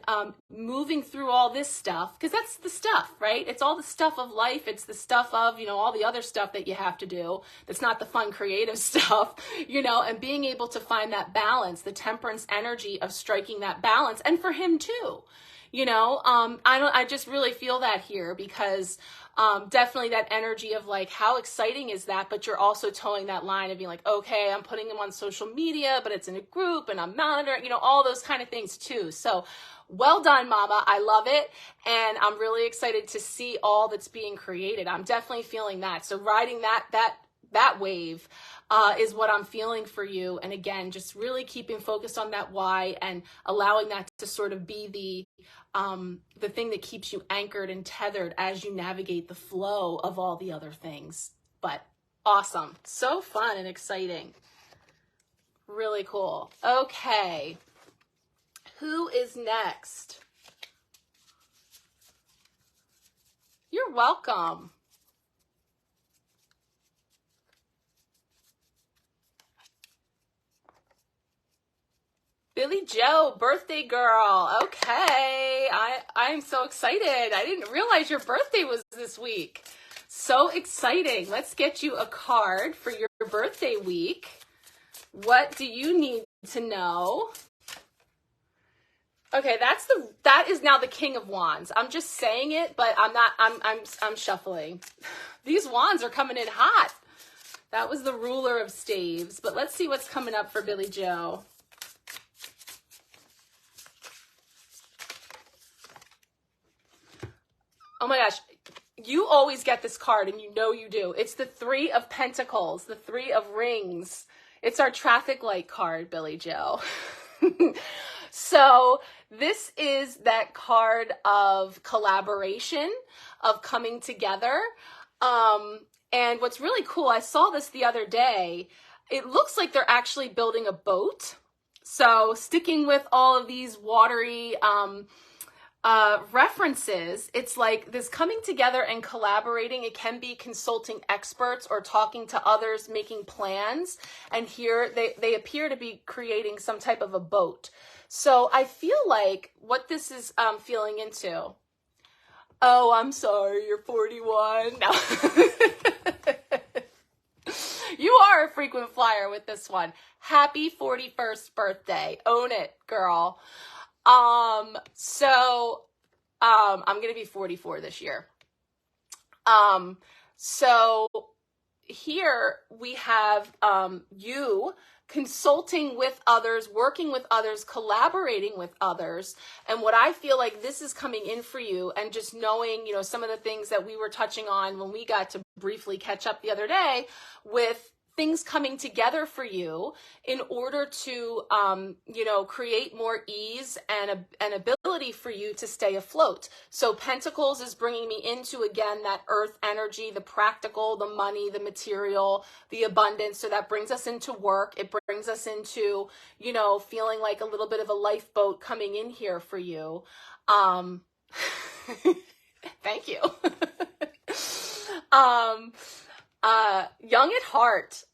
moving through all this stuff, because that's the stuff, right? It's all the stuff of life. It's the stuff of, you know, all the other stuff that you have to do. That's not the fun, creative stuff, you know, and being able to find that balance, the temperance energy of striking that balance. And for him too, you know, I just really feel that here because definitely that energy of like, how exciting is that? But you're also towing that line of being like, okay, I'm putting them on social media, but it's in a group and I'm monitoring, you know, all those kind of things too. So well done, mama. I love it. And I'm really excited to see all that's being created. I'm definitely feeling that. So riding that wave is what I'm feeling for you. And again, just really keeping focused on that why and allowing that to sort of be the thing that keeps you anchored and tethered as you navigate the flow of all the other things. But awesome. So fun and exciting. Really cool. Okay. Who is next? You're welcome. Billy Joe, birthday girl. Okay. I'm so excited. I didn't realize your birthday was this week. So exciting. Let's get you a card for your birthday week. What do you need to know? Okay, that is now the King of Wands. I'm just saying it, but I'm shuffling. These wands are coming in hot. That was the Ruler of Staves, but let's see what's coming up for Billy Joe. Oh my gosh, you always get this card and you know you do. It's the Three of Pentacles, the Three of Rings. It's our traffic light card, Billy Joe. So this is that card of collaboration, of coming together. And what's really cool, I saw this the other day. It looks like they're actually building a boat. So sticking with all of these watery references, it's like this coming together and collaborating. It can be consulting experts or talking to others, making plans. And here they appear to be creating some type of a boat. So I feel like what this is feeling into. Oh, I'm sorry, you're 41. No. You are a frequent flyer with this one. Happy 41st birthday. Own it, girl. I'm going to be 44 this year. So here we have, you consulting with others, working with others, collaborating with others. And what I feel like this is coming in for you, and just knowing, you know, some of the things that we were touching on when we got to briefly catch up the other day, with things coming together for you in order to, you know, create more ease and an ability for you to stay afloat. So Pentacles is bringing me into, again, that earth energy, the practical, the money, the material, the abundance. So that brings us into work. It brings us into, you know, feeling like a little bit of a lifeboat coming in here for you. Thank you. Young at heart.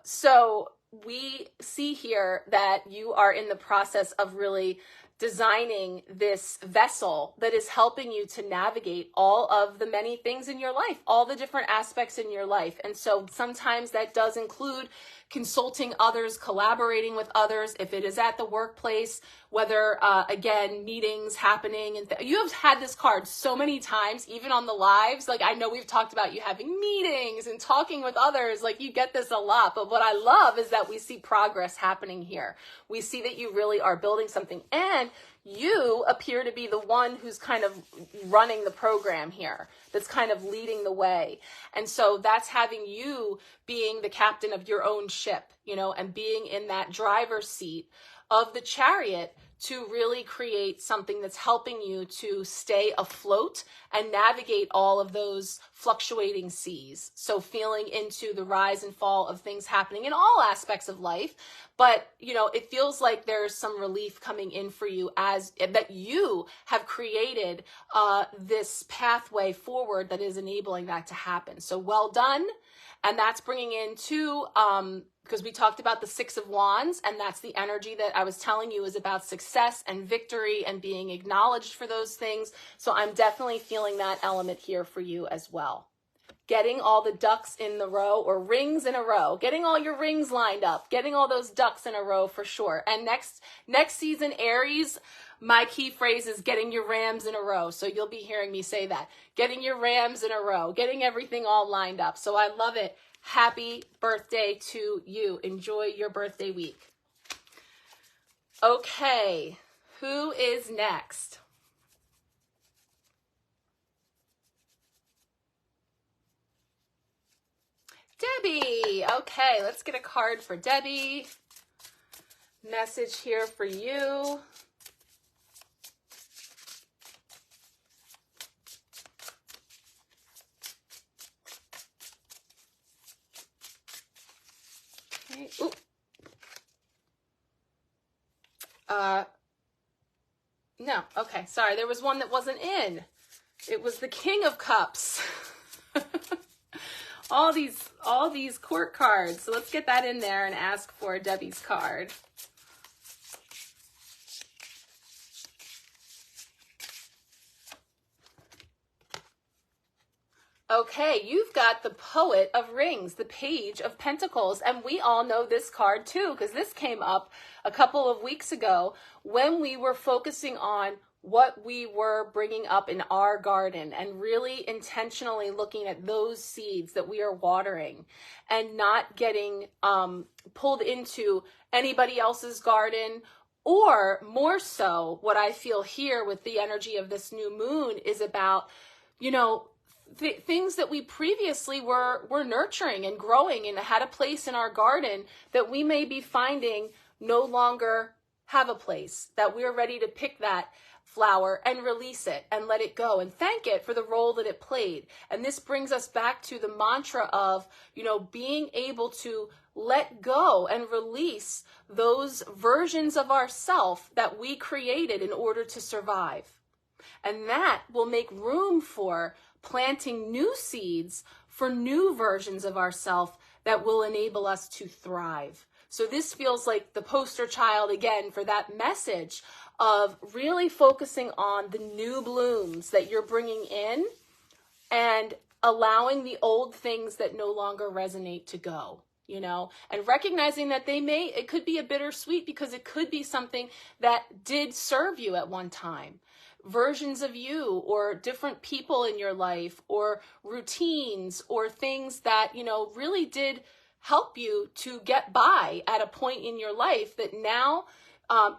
So we see here that you are in the process of really designing this vessel that is helping you to navigate all of the many things in your life, all the different aspects in your life. And so sometimes that does include consulting others, collaborating with others, if it is at the workplace, whether, again, meetings happening. And you have had this card so many times, even on the lives. Like, I know we've talked about you having meetings and talking with others. Like, you get this a lot. But what I love is that we see progress happening here. We see that you really are building something. And you appear to be the one who's kind of running the program here, that's kind of leading the way. And so that's having you being the captain of your own ship, you know, and being in that driver's seat of the chariot to really create something that's helping you to stay afloat and navigate all of those fluctuating seas. So feeling into the rise and fall of things happening in all aspects of life. But, you know, it feels like there's some relief coming in for you, as that you have created this pathway forward that is enabling that to happen. So well done. And that's bringing in two, because we talked about the Six of Wands, and that's the energy that I was telling you is about success and victory and being acknowledged for those things. So I'm definitely feeling that element here for you as well. Getting all the ducks in the row, or rings in a row, getting all your rings lined up, getting all those ducks in a row for sure. And next season, Aries, my key phrase is getting your rams in a row. So you'll be hearing me say that. Getting your rams in a row, getting everything all lined up. So I love it. Happy birthday to you. Enjoy your birthday week. Okay, who is next? Debbie. Okay, let's get a card for Debbie. Message here for you. Okay. Ooh. No, okay, sorry. There was one that wasn't in. It was the King of Cups. all these court cards. So let's get that in there and ask for Debbie's card. Okay, you've got the Poet of Rings, the Page of Pentacles, and we all know this card too, because this came up a couple of weeks ago when we were focusing on what we were bringing up in our garden and really intentionally looking at those seeds that we are watering and not getting pulled into anybody else's garden. Or more so, what I feel here with the energy of this new moon is about, you know, things that we previously were nurturing and growing and had a place in our garden that we may be finding no longer have a place, that we're ready to pick that flower and release it and let it go and thank it for the role that it played. And this brings us back to the mantra of, you know, being able to let go and release those versions of ourself that we created in order to survive. And that will make room for planting new seeds for new versions of ourselves that will enable us to thrive. So this feels like the poster child again for that message of really focusing on the new blooms that you're bringing in and allowing the old things that no longer resonate to go, you know, and recognizing that it could be a bittersweet because it could be something that did serve you at one time. Versions of you or different people in your life or routines or things that, you know, really did help you to get by at a point in your life that now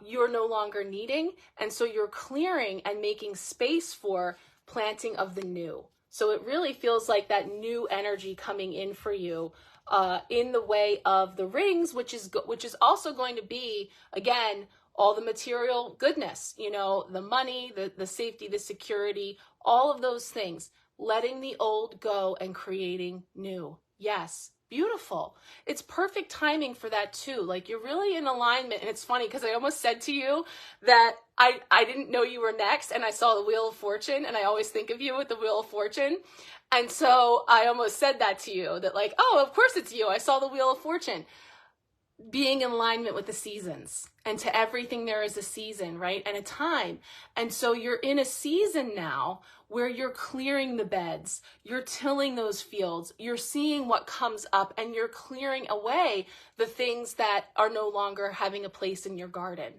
you're no longer needing. And so you're clearing and making space for planting of the new. So it really feels like that new energy coming in for you in the way of the rings, which is also going to be, again, all the material goodness, you know, the money, the safety, the security, all of those things, letting the old go and creating new. Yes. Beautiful. It's perfect timing for that too. Like you're really in alignment. And it's funny because I almost said to you that I didn't know you were next and I saw the Wheel of Fortune and I always think of you with the Wheel of Fortune. And so I almost said that to you that like, oh, of course it's you. I saw the Wheel of Fortune. Being in alignment with the seasons, and to everything there is a season, right? And a time. And so you're in a season now where you're clearing the beds, you're tilling those fields, you're seeing what comes up, and you're clearing away the things that are no longer having a place in your garden.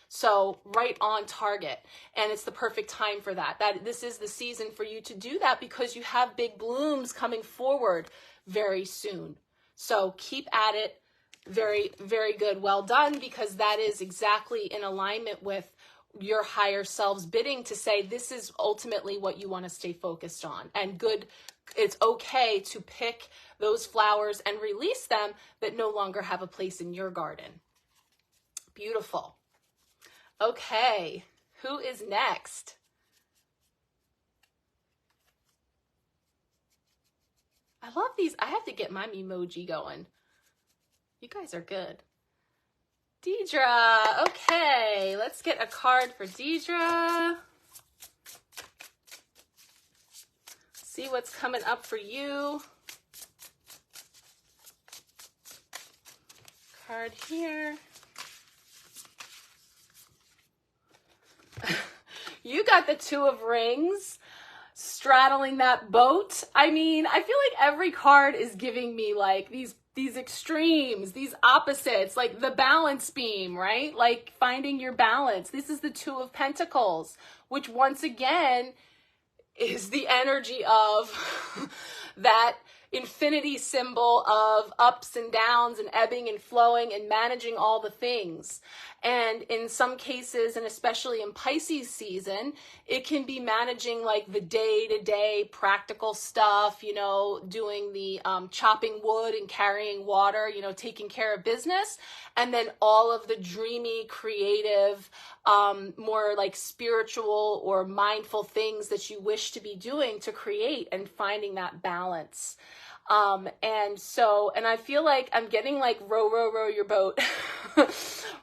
So right on target. And it's the perfect time for that. This is the season for you to do that because you have big blooms coming forward very soon. So keep at it. Very, very good. Well done, because that is exactly in alignment with your higher self's bidding to say this is ultimately what you want to stay focused on. And good, it's okay to pick those flowers and release them that no longer have a place in your garden. Beautiful. Okay, who is next? I love these. I have to get my emoji going. You guys are good. Deidre. Okay, let's get a card for Deidre. See what's coming up for you. Card here. You got the Two of Rings straddling that boat. I mean, I feel like every card is giving me like these extremes, these opposites, like the balance beam, right? Like finding your balance. This is the Two of Pentacles, which once again is the energy of that infinity symbol of ups and downs and ebbing and flowing and managing all the things. And in some cases, and especially in Pisces season, it can be managing like the day-to-day practical stuff, you know, doing the chopping wood and carrying water, you know, taking care of business. And then all of the dreamy, creative, more like spiritual or mindful things that you wish to be doing to create and finding that balance. And I feel like I'm getting like row, row, row your boat.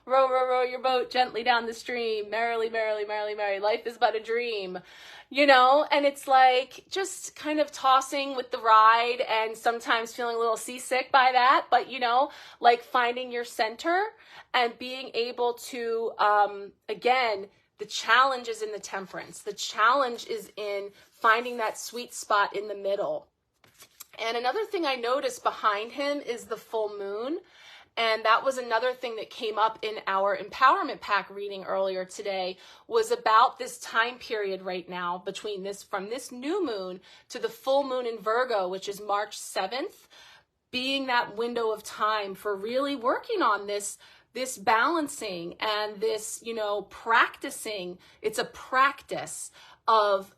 Row, row, row your boat gently down the stream. Merrily, merrily, merrily, merrily. Life is but a dream, you know? And it's like just kind of tossing with the ride and sometimes feeling a little seasick by that. But, you know, like finding your center and being able to, again, the challenge is in the temperance. The challenge is in finding that sweet spot in the middle. And another thing I noticed behind him is the full moon. And that was another thing that came up in our empowerment pack reading earlier today, was about this time period right now between from this new moon to the full moon in Virgo, which is March 7th, being that window of time for really working on this balancing and this, you know, practicing. It's a practice of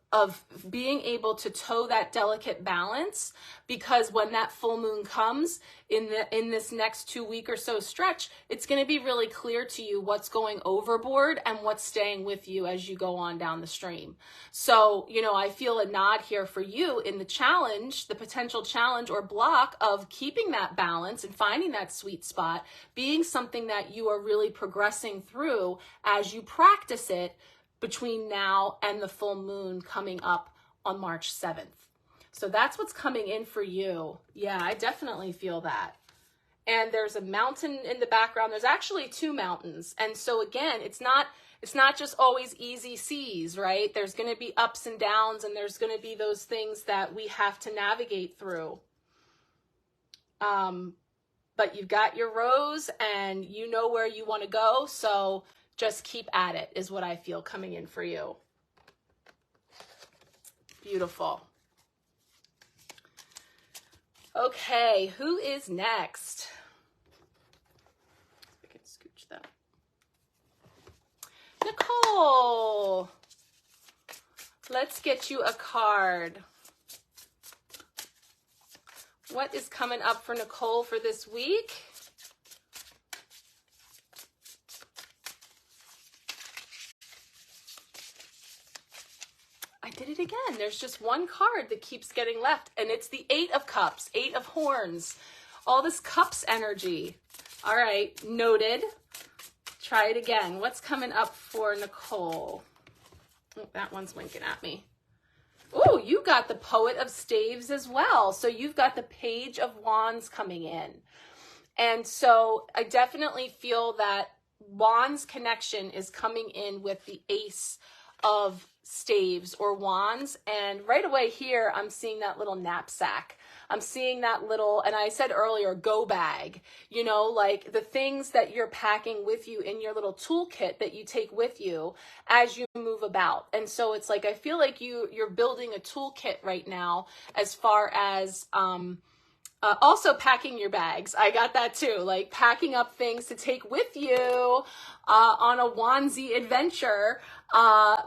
being able to toe that delicate balance, because when that full moon comes in this next 2 week or so stretch, it's going to be really clear to you what's going overboard and what's staying with you as you go on down the stream. So, you know, I feel a nod here for you in the challenge, the potential challenge or block of keeping that balance and finding that sweet spot, being something that you are really progressing through as you practice it between now and the full moon coming up on March 7th. So that's what's coming in for you. Yeah, I definitely feel that. And there's a mountain in the background. There's actually 2 mountains. And so again, it's not just always easy seas, right? There's going to be ups and downs, and there's going to be those things that we have to navigate through. But you've got your rose and you know where you want to go. So just keep at it is what I feel coming in for you. Beautiful. Okay, who is next? I can scooch that. Nicole. Let's get you a card. What is coming up for Nicole for this week? I did it again. There's just one card that keeps getting left, and it's the 8 of Cups, 8 of Horns. All this Cups energy. All right, noted. Try it again. What's coming up for Nicole? Oh, that one's winking at me. Oh, you got the Poet of Staves as well. So you've got the Page of Wands coming in. And so I definitely feel that Wands connection is coming in with the Ace of Staves or Wands. And right away here, I'm seeing that little knapsack. I'm seeing that little, and I said earlier, go bag, you know, like the things that you're packing with you in your little toolkit that you take with you as you move about. And so it's like, I feel like you're building a toolkit right now as far as, also packing your bags. I got that too, like packing up things to take with you on a wandsy adventure,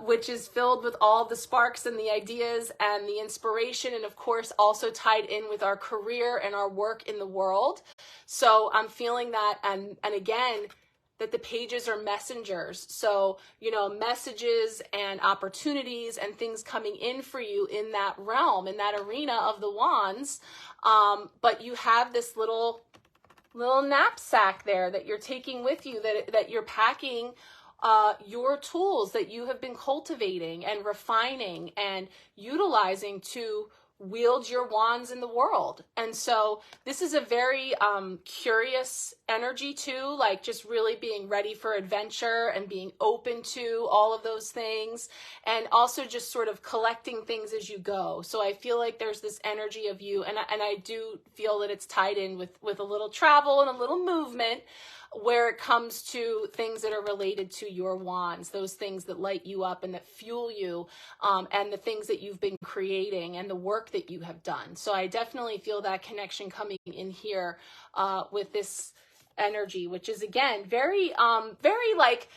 which is filled with all the sparks and the ideas and the inspiration, and of course also tied in with our career and our work in the world. So I'm feeling that, and again, that the pages are messengers. So, you know, messages and opportunities and things coming in for you in that realm, in that arena of the wands. But you have this little knapsack there that you're taking with you, that you're packing your tools that you have been cultivating and refining and utilizing to wield your wands in the world. And so this is a very curious energy too, like just really being ready for adventure and being open to all of those things, and also just sort of collecting things as you go. So I feel like there's this energy of you, and I do feel that it's tied in with a little travel and a little movement where it comes to things that are related to your wands, those things that light you up and that fuel you, and the things that you've been creating and the work that you have done. So I definitely feel that connection coming in here with this energy, which is again very like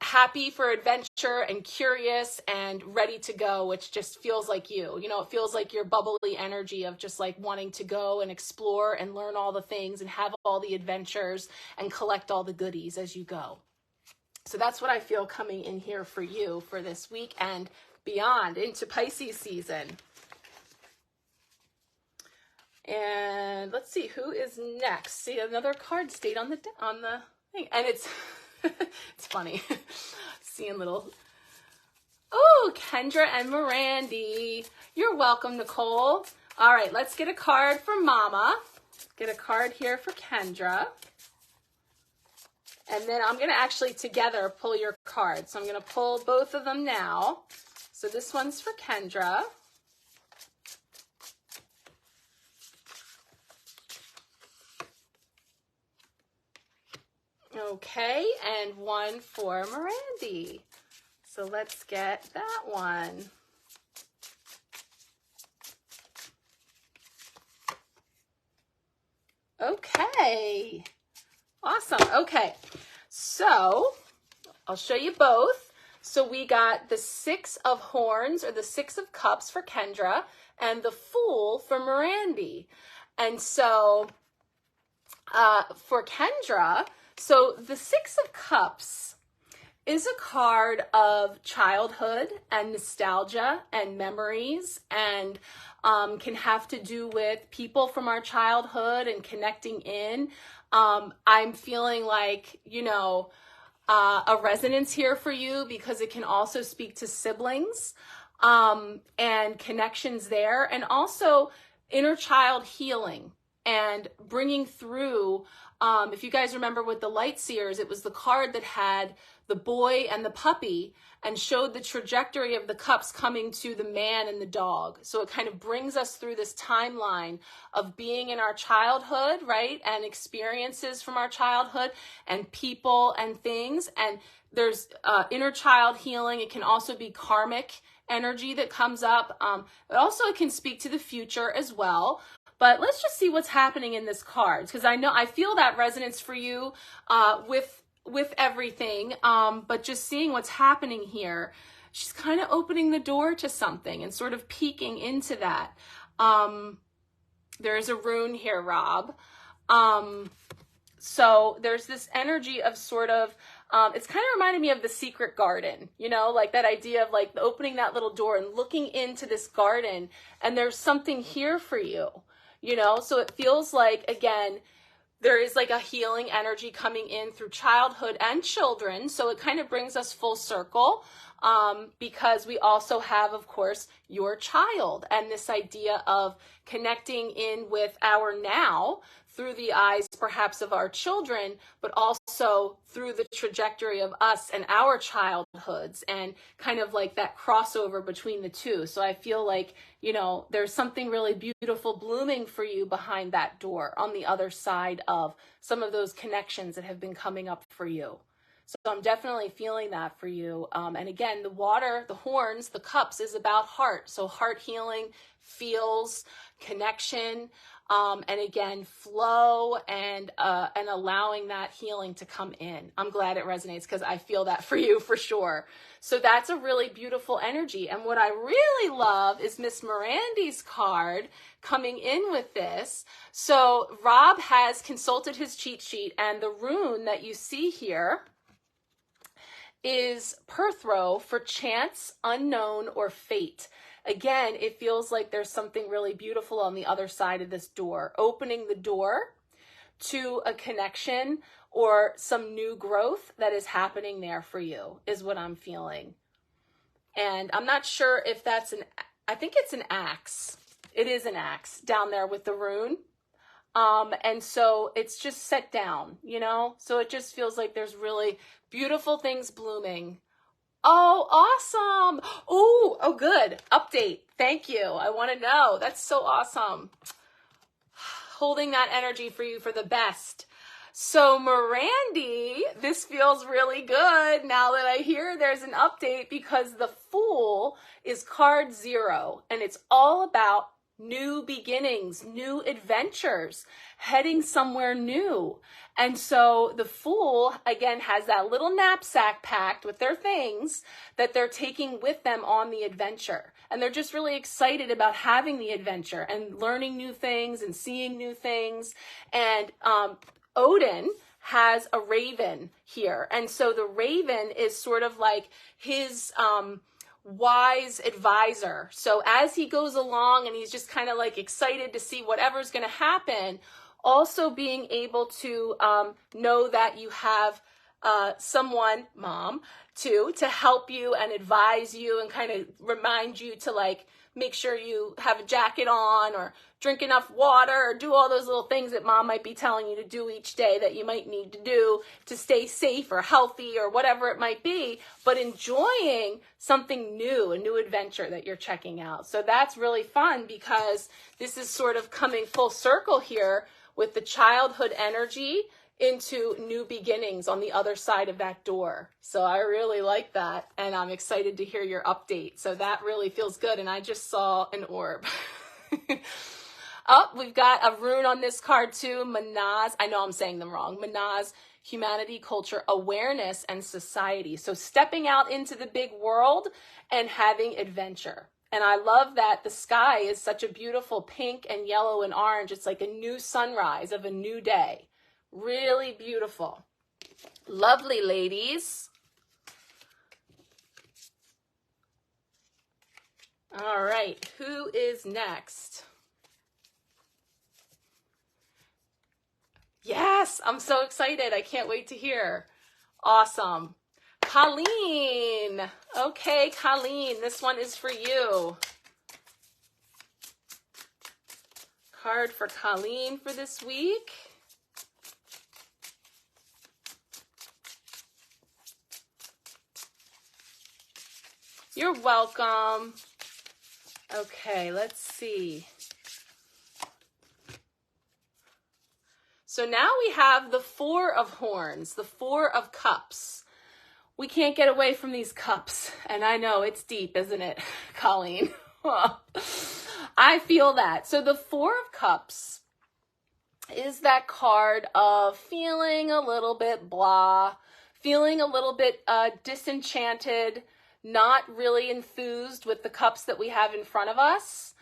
happy for adventure and curious and ready to go, which just feels like you know, it feels like your bubbly energy of just like wanting to go and explore and learn all the things and have all the adventures and collect all the goodies as you go. So that's what I feel coming in here for you for this week and beyond into Pisces season. And let's see who is next. See, another card stayed on the thing, and it's it's funny seeing little, oh, Kendra and Mirandy. You're welcome, Nicole. All right, let's get a card for Mama. Get a card here for Kendra. And then I'm going to actually together pull your cards. So I'm going to pull both of them now. So this one's for Kendra. Okay, and one for Mirandy. So let's get that one. Okay, awesome. Okay, so I'll show you both. So we got the 6 of horns, or the 6 of cups for Kendra, and the Fool for Mirandy. And so for Kendra, so the 6 of cups is a card of childhood and nostalgia and memories, and can have to do with people from our childhood and connecting in. I'm feeling like, you know, a resonance here for you, because it can also speak to siblings and connections there, and also inner child healing and bringing through. If you guys remember with the Light Seers, it was the card that had the boy and the puppy and showed the trajectory of the cups coming to the man and the dog. So it kind of brings us through this timeline of being in our childhood, right? And experiences from our childhood and people and things. And there's inner child healing. It can also be karmic energy that comes up. But also it can speak to the future as well. But let's just see what's happening in this card, because I feel that resonance for you with everything, but just seeing what's happening here, she's kind of opening the door to something and sort of peeking into that. There's a rune here, Rob. So there's this energy of sort of, it's kind of reminded me of the secret garden, you know, like that idea of like opening that little door and looking into this garden, and there's something here for you, you know? So it feels like, again, there is like a healing energy coming in through childhood and children. So it kind of brings us full circle, because we also have, of course, your child, and this idea of connecting in with our now through the eyes perhaps of our children, but also through the trajectory of us and our childhoods, and kind of like that crossover between the two. So I feel like, you know, there's something really beautiful blooming for you behind that door on the other side of some of those connections that have been coming up for you. So I'm definitely feeling that for you. And again, the water, the horns, the cups is about heart. So heart healing, feels, connection, and again, flow, and allowing that healing to come in. I'm glad it resonates, because I feel that for you for sure. So that's a really beautiful energy. And what I really love is Miss Mirandy's card coming in with this. So Rob has consulted his cheat sheet, and the rune that you see here is 𝗘𝗪𝗪 for chance, unknown, or fate. Again, it feels like there's something really beautiful on the other side of this door, opening the door to a connection or some new growth that is happening there for you, is what I'm feeling. And I'm not sure if that's I think it's an axe. It is an axe down there with the rune. And so it's just set down, you know? So it just feels like there's really beautiful things blooming. Oh, awesome. Oh, good. Update. Thank you. I want to know. That's so awesome. Holding that energy for you for the best. So Mirandy, this feels really good now that I hear there's an update, because the Fool is card 0, and it's all about new beginnings, new adventures, heading somewhere new. And so the Fool, again, has that little knapsack packed with their things that they're taking with them on the adventure. And they're just really excited about having the adventure and learning new things and seeing new things. And Odin has a raven here. And so the raven is sort of like his wise advisor. So as he goes along and he's just kind of like excited to see whatever's going to happen, also being able to know that you have someone, mom, to help you and advise you and kind of remind you to like make sure you have a jacket on or drink enough water or do all those little things that mom might be telling you to do each day that you might need to do to stay safe or healthy or whatever it might be, but enjoying something new, a new adventure that you're checking out. So that's really fun, because this is sort of coming full circle here with the childhood energy into new beginnings on the other side of that door. So I really like that, and I'm excited to hear your update. So that really feels good, and I just saw an orb. Oh, we've got a rune on this card too, Manaz. I know I'm saying them wrong. Manaz, humanity, culture, awareness, and society. So stepping out into the big world and having adventure. And I love that the sky is such a beautiful pink and yellow and orange. It's like a new sunrise of a new day. Really beautiful. Lovely, ladies. All right, who is next? Yes, I'm so excited. I can't wait to hear. Awesome. Colleen. Okay, Colleen, this one is for you. Card for Colleen for this week. You're welcome. Okay, let's see. So now we have the Four of Horns, the Four of Cups. We can't get away from these cups. And I know it's deep, isn't it, Colleen? I feel that. So the Four of Cups is that card of feeling a little bit blah, feeling a little bit disenchanted, not really enthused with the cups that we have in front of us,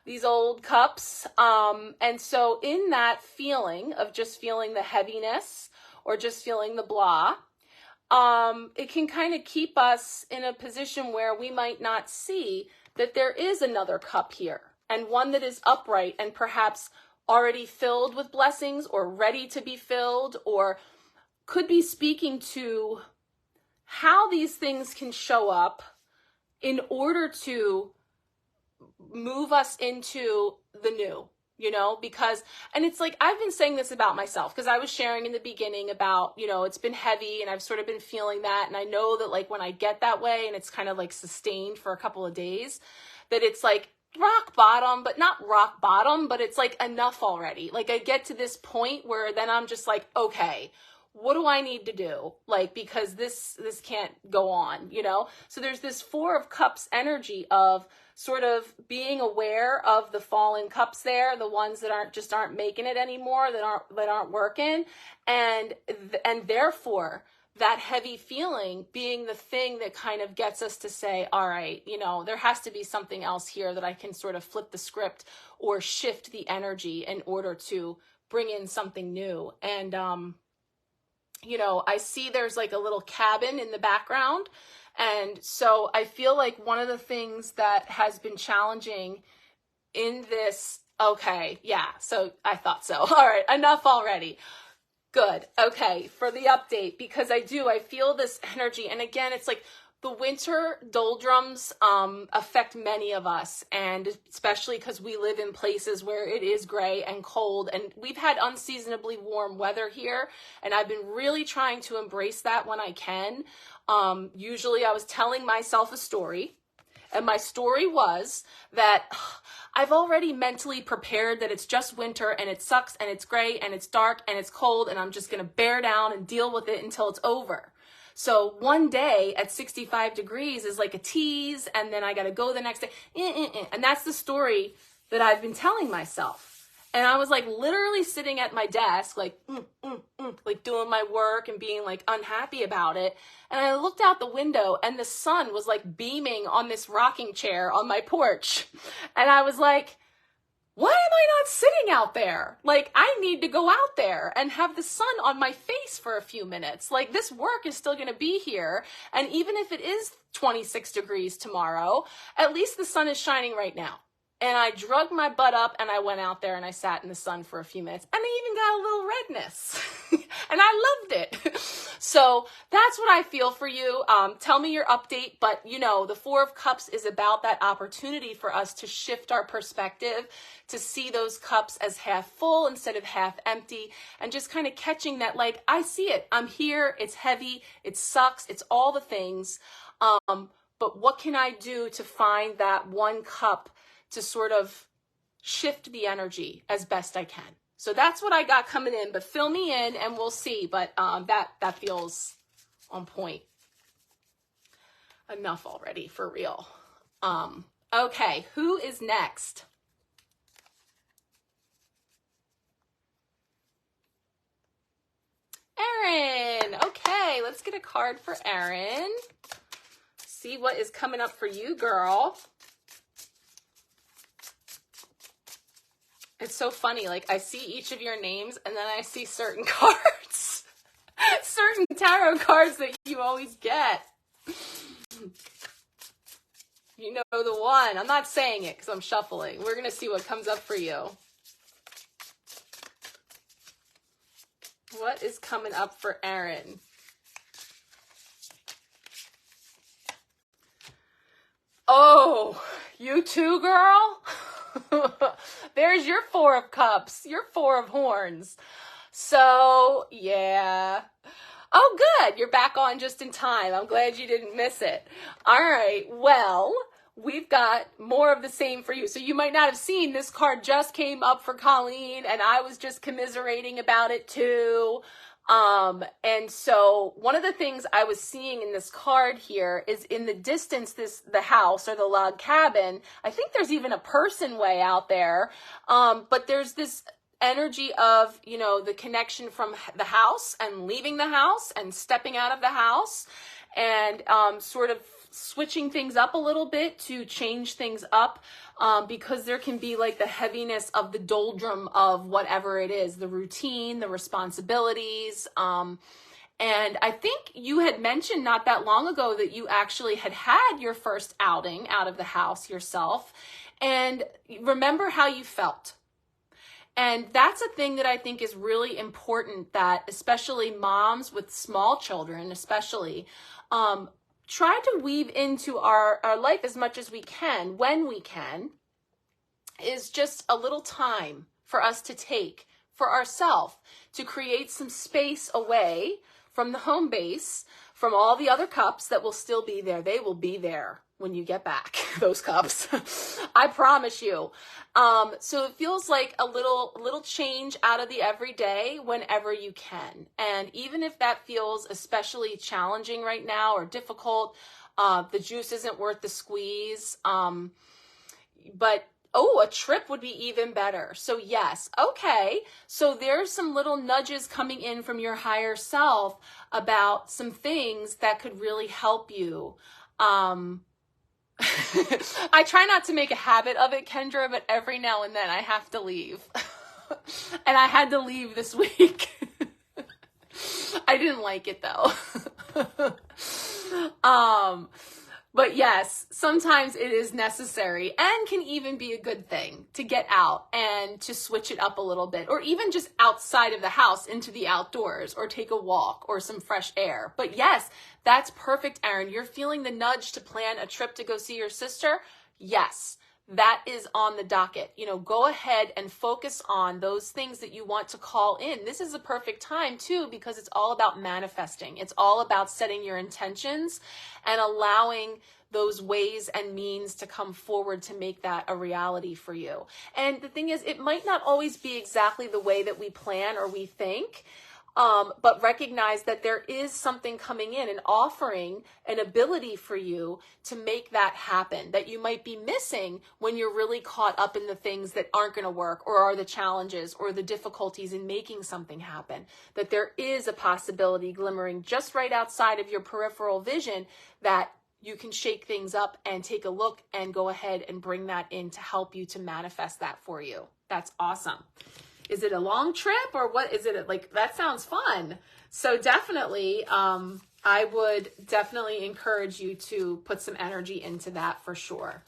these old cups. And so in that feeling of just feeling the heaviness or just feeling the blah, it can kind of keep us in a position where we might not see that there is another cup here, and one that is upright and perhaps already filled with blessings or ready to be filled, or could be speaking to how these things can show up in order to move us into the new, you know, because, and it's like, I've been saying this about myself, because I was sharing in the beginning about, you know, it's been heavy and I've sort of been feeling that. And I know that like when I get that way and it's kind of like sustained for a couple of days, that it's like rock bottom, but not rock bottom, but it's like enough already. Like I get to this point where then I'm just like, okay, what do I need to do? Like, because this can't go on, you know? So there's this Four of Cups energy of sort of being aware of the fallen cups there, the ones that aren't making it anymore, that aren't working. And therefore that heavy feeling being the thing that kind of gets us to say, all right, you know, there has to be something else here that I can sort of flip the script or shift the energy in order to bring in something new. And, you know, I see there's like a little cabin in the background. And so I feel like one of the things that has been challenging in this, okay, yeah, so I thought so. All right, enough already. Good. Okay, for the update, because I feel this energy. And again, it's like the winter doldrums affect many of us, and especially because we live in places where it is gray and cold, and we've had unseasonably warm weather here, and I've been really trying to embrace that when I can. Usually I was telling myself a story, and my story was that I've already mentally prepared that it's just winter and it sucks and it's gray and it's dark and it's cold, and I'm just going to bear down and deal with it until it's over. So one day at 65 degrees is like a tease, and then I got to go the next day. And that's the story that I've been telling myself. And I was like literally sitting at my desk, like doing my work and being like unhappy about it. And I looked out the window and the sun was like beaming on this rocking chair on my porch. And I was like, why am I not sitting out there? Like, I need to go out there and have the sun on my face for a few minutes. Like, this work is still going to be here. And even if it is 26 degrees tomorrow, at least the sun is shining right now. And I drug my butt up and I went out there and I sat in the sun for a few minutes, and I even got a little redness and I loved it. So that's what I feel for you. Tell me your update, but you know, the Four of Cups is about that opportunity for us to shift our perspective, to see those cups as half full instead of half empty, and just kind of catching that, like, I see it, I'm here, it's heavy, it sucks, it's all the things. But what can I do to find that one cup to sort of shift the energy as best I can? So that's what I got coming in, but fill me in and we'll see. But that feels on point. Enough already, for real. Okay, who is next? Erin. Okay, let's get a card for Erin. See what is coming up for you, girl. It's so funny. Like, I see each of your names and then I see certain cards. Certain tarot cards that you always get. You know the one. I'm not saying it because I'm shuffling. We're going to see what comes up for you. What is coming up for Erin? Oh, you too, girl? There's your Four of Cups, your Four of Horns. So, yeah. Oh, good. You're back on just in time. I'm glad you didn't miss it. All right. Well, we've got more of the same for you. So you might not have seen this card just came up for Colleen, and I was just commiserating about it too. And so one of the things I was seeing in this card here is in the distance, the house or the log cabin. I think there's even a person way out there. But there's this energy of, you know, the connection from the house and leaving the house and stepping out of the house and sort of switching things up a little bit to change things up, because there can be like the heaviness of the doldrum of whatever it is, the routine, the responsibilities. And I think you had mentioned not that long ago that you actually had your first outing out of the house yourself. And remember how you felt. And that's a thing that I think is really important, that especially moms with small children, especially, try to weave into our life as much as we can, when we can, is just a little time for us to take for ourselves to create some space away from the home base, from all the other cups that will still be there. They will be there when you get back, those cups. I promise you. So it feels like a little change out of the everyday whenever you can. And even if that feels especially challenging right now or difficult, the juice isn't worth the squeeze. But oh, a trip would be even better. So yes, okay. So there's some little nudges coming in from your higher self about some things that could really help you. I try not to make a habit of it, Kendra, but every now and then I have to leave. And I had to leave this week. I didn't like it though. But yes, sometimes it is necessary and can even be a good thing to get out and to switch it up a little bit, or even just outside of the house into the outdoors, or take a walk or some fresh air. But yes, that's perfect, Erin. You're feeling the nudge to plan a trip to go see your sister. Yes, that is on the docket. You know, go ahead and focus on those things that you want to call in. This is a perfect time too, because it's all about manifesting. It's all about setting your intentions and allowing those ways and means to come forward to make that a reality for you. And the thing is, it might not always be exactly the way that we plan or we think, but recognize that there is something coming in and offering an ability for you to make that happen that you might be missing when you're really caught up in the things that aren't going to work, or are the challenges or the difficulties in making something happen. That there is a possibility glimmering just right outside of your peripheral vision that you can shake things up and take a look and go ahead and bring that in to help you to manifest that for you. That's awesome. Is it a long trip, or what is it? Like, that sounds fun. So definitely, I would definitely encourage you to put some energy into that for sure.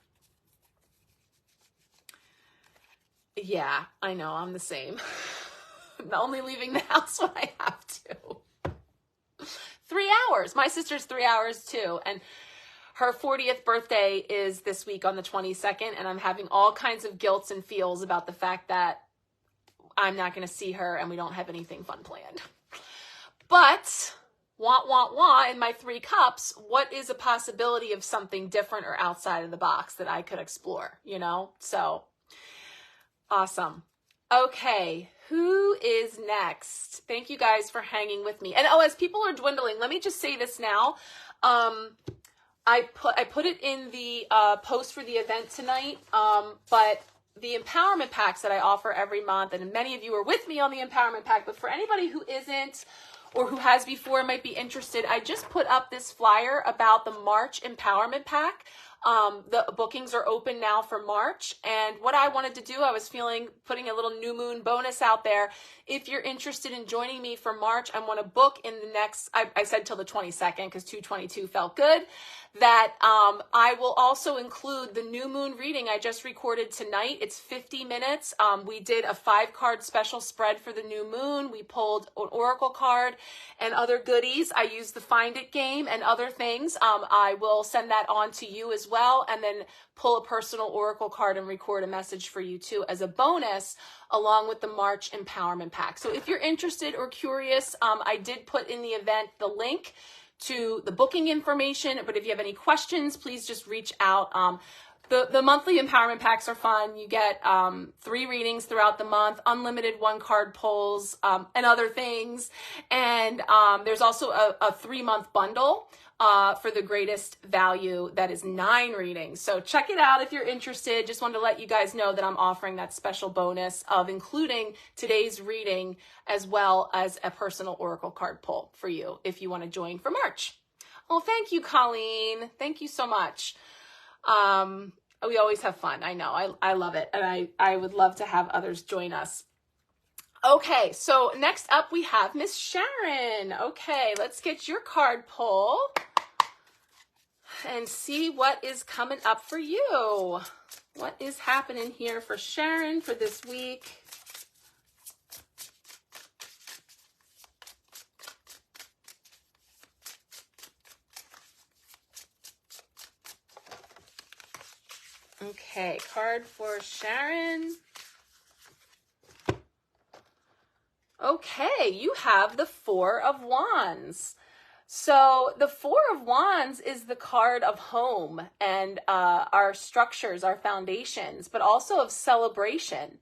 Yeah, I know, I'm the same. I'm only leaving the house when I have to. 3 hours. My sister's 3 hours too. And her 40th birthday is this week on the 22nd. And I'm having all kinds of guilts and feels about the fact that I'm not going to see her and we don't have anything fun planned. But in my 3 cups, what is a possibility of something different or outside of the box that I could explore, you know? So awesome. Okay, who is next? Thank you guys for hanging with me. And as people are dwindling, let me just say this now. I put it in the post for the event tonight, but the empowerment packs that I offer every month, and many of you are with me on the empowerment pack, but for anybody who isn't, or who has before might be interested, I just put up this flyer about the March Empowerment Pack. The bookings are open now for March. And what I wanted to do, I was putting a little new moon bonus out there. If you're interested in joining me for March, I want to book in the next, I said till the 22nd because 2/22 felt good, that I will also include the new moon reading I just recorded tonight. It's 50 minutes. We did a 5-card special spread for the new moon. We pulled an oracle card and other goodies. I used the Find It game and other things. I will send that on to you as well, and then pull a personal oracle card and record a message for you too as a bonus, along with the March Empowerment Pack. So if you're interested or curious, I did put in the event the link to the booking information, but if you have any questions, please just reach out. The monthly empowerment packs are fun. You get 3 readings throughout the month, unlimited 1-card pulls, and other things. And there's also a 3-month bundle for the greatest value that is 9 readings. So check it out if you're interested. Just wanted to let you guys know that I'm offering that special bonus of including today's reading as well as a personal oracle card pull for you if you want to join for March. Oh, thank you, Colleen. Thank you so much. We always have fun. I know. I love it. And I would love to have others join us. Okay, so next up we have Miss Sharon. Okay, let's get your card pull and see what is coming up for you. What is happening here for Sharon for this week? Okay, card for Sharon. Okay, you have the 4 of Wands. So the 4 of Wands is the card of home and our structures, our foundations, but also of celebration.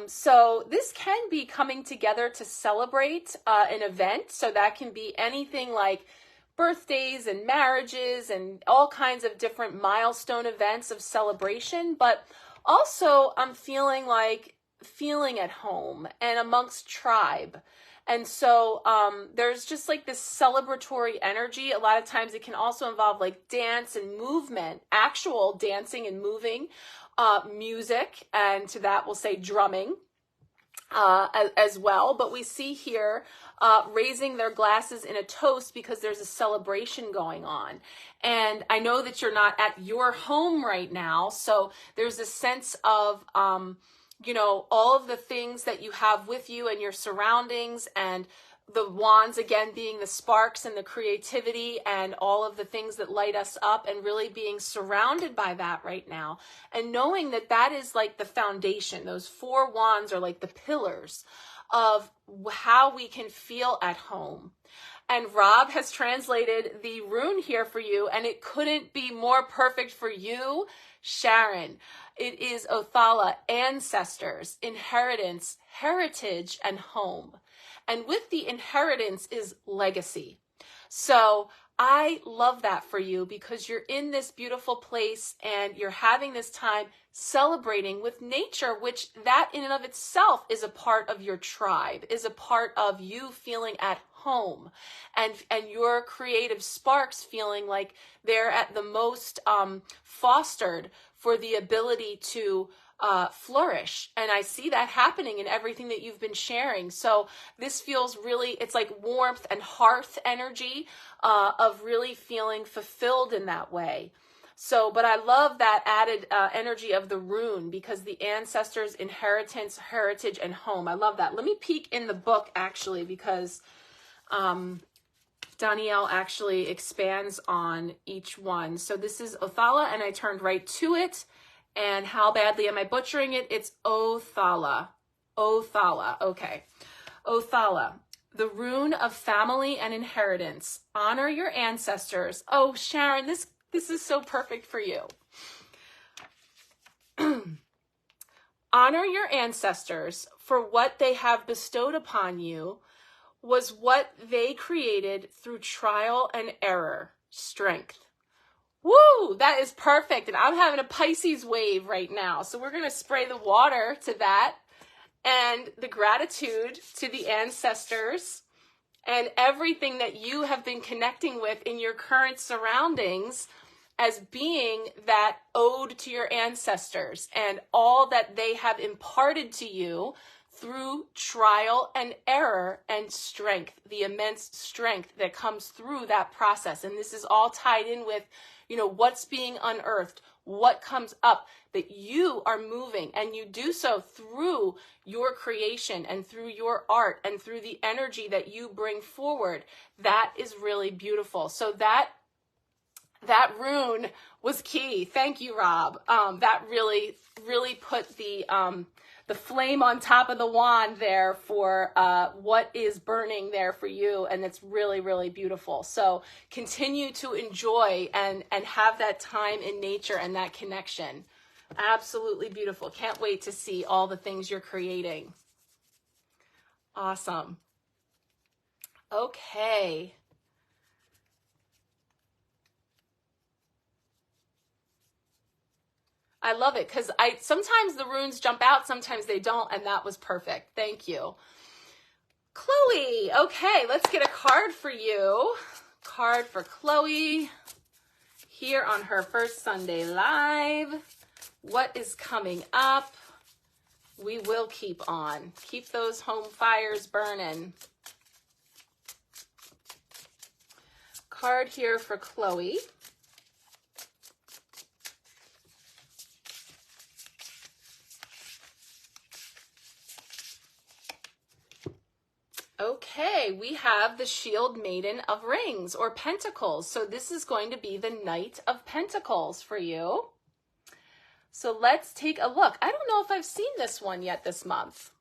So this can be coming together to celebrate an event. So that can be anything like birthdays and marriages and all kinds of different milestone events of celebration. But also I'm feeling at home and amongst tribe. And so there's just like this celebratory energy. A lot of times it can also involve like dance and movement, actual dancing and moving, music, and to that we'll say drumming as well. But we see here raising their glasses in a toast because there's a celebration going on. And I know that you're not at your home right now, so there's a sense of you know, all of the things that you have with you and your surroundings, and the wands again being the sparks and the creativity and all of the things that light us up, and really being surrounded by that right now, and knowing that that is like the foundation. Those 4 wands are like the pillars of how we can feel at home. And Rob has translated the rune here for you, and it couldn't be more perfect for you, Sharon. It is 𝗘𝗚𝗨𝗗, ancestors, inheritance, heritage, and home. And with the inheritance is legacy. So I love that for you because you're in this beautiful place and you're having this time celebrating with nature, which that in and of itself is a part of your tribe, is a part of you feeling at home, and your creative sparks feeling like they're at the most fostered for the ability to flourish. And I see that happening in everything that you've been sharing. So this feels really, it's like warmth and hearth energy of really feeling fulfilled in that way. So, but I love that added energy of the rune, because the ancestors, inheritance, heritage, and home. I love that. Let me peek in the book actually, because Dani'el actually expands on each one. So this is 𝗘𝗚𝗨𝗗, and I turned right to it. And how badly am I butchering it? It's 𝗘𝗚𝗨𝗗. 𝗘𝗚𝗨𝗗. Okay. 𝗘𝗚𝗨𝗗. The rune of family and inheritance. Honor your ancestors. Oh, Sharon, this is so perfect for you. Honor your ancestors, for what they have bestowed upon you was what they created through trial and error. Strength. Woo, that is perfect. And I'm having a Pisces wave right now. So we're going to spray the water to that, and the gratitude to the ancestors and everything that you have been connecting with in your current surroundings as being that ode to your ancestors and all that they have imparted to you through trial and error and strength, the immense strength that comes through that process. And this is all tied in with, what's being unearthed, what comes up, that you are moving, and you do so through your creation and through your art and through the energy that you bring forward. That is really beautiful. So that rune was key. Thank you, Rob. That really put the flame on top of the wand there for what is burning there for you, and it's really, really beautiful. So continue to enjoy and have that time in nature and that connection. Absolutely beautiful. Can't wait to see all the things you're creating. Awesome. Okay. I love it because sometimes the runes jump out, sometimes they don't, and that was perfect. Thank you. Chloe, okay, let's get a card for you. Card for Chloe here on her first Sunday live. What is coming up? We will keep on. Keep those home fires burning. Card here for Chloe. Okay, we have the Shield Maiden of Rings or Pentacles. So this is going to be the Knight of Pentacles for you. So let's take a look. I don't know if I've seen this one yet this month.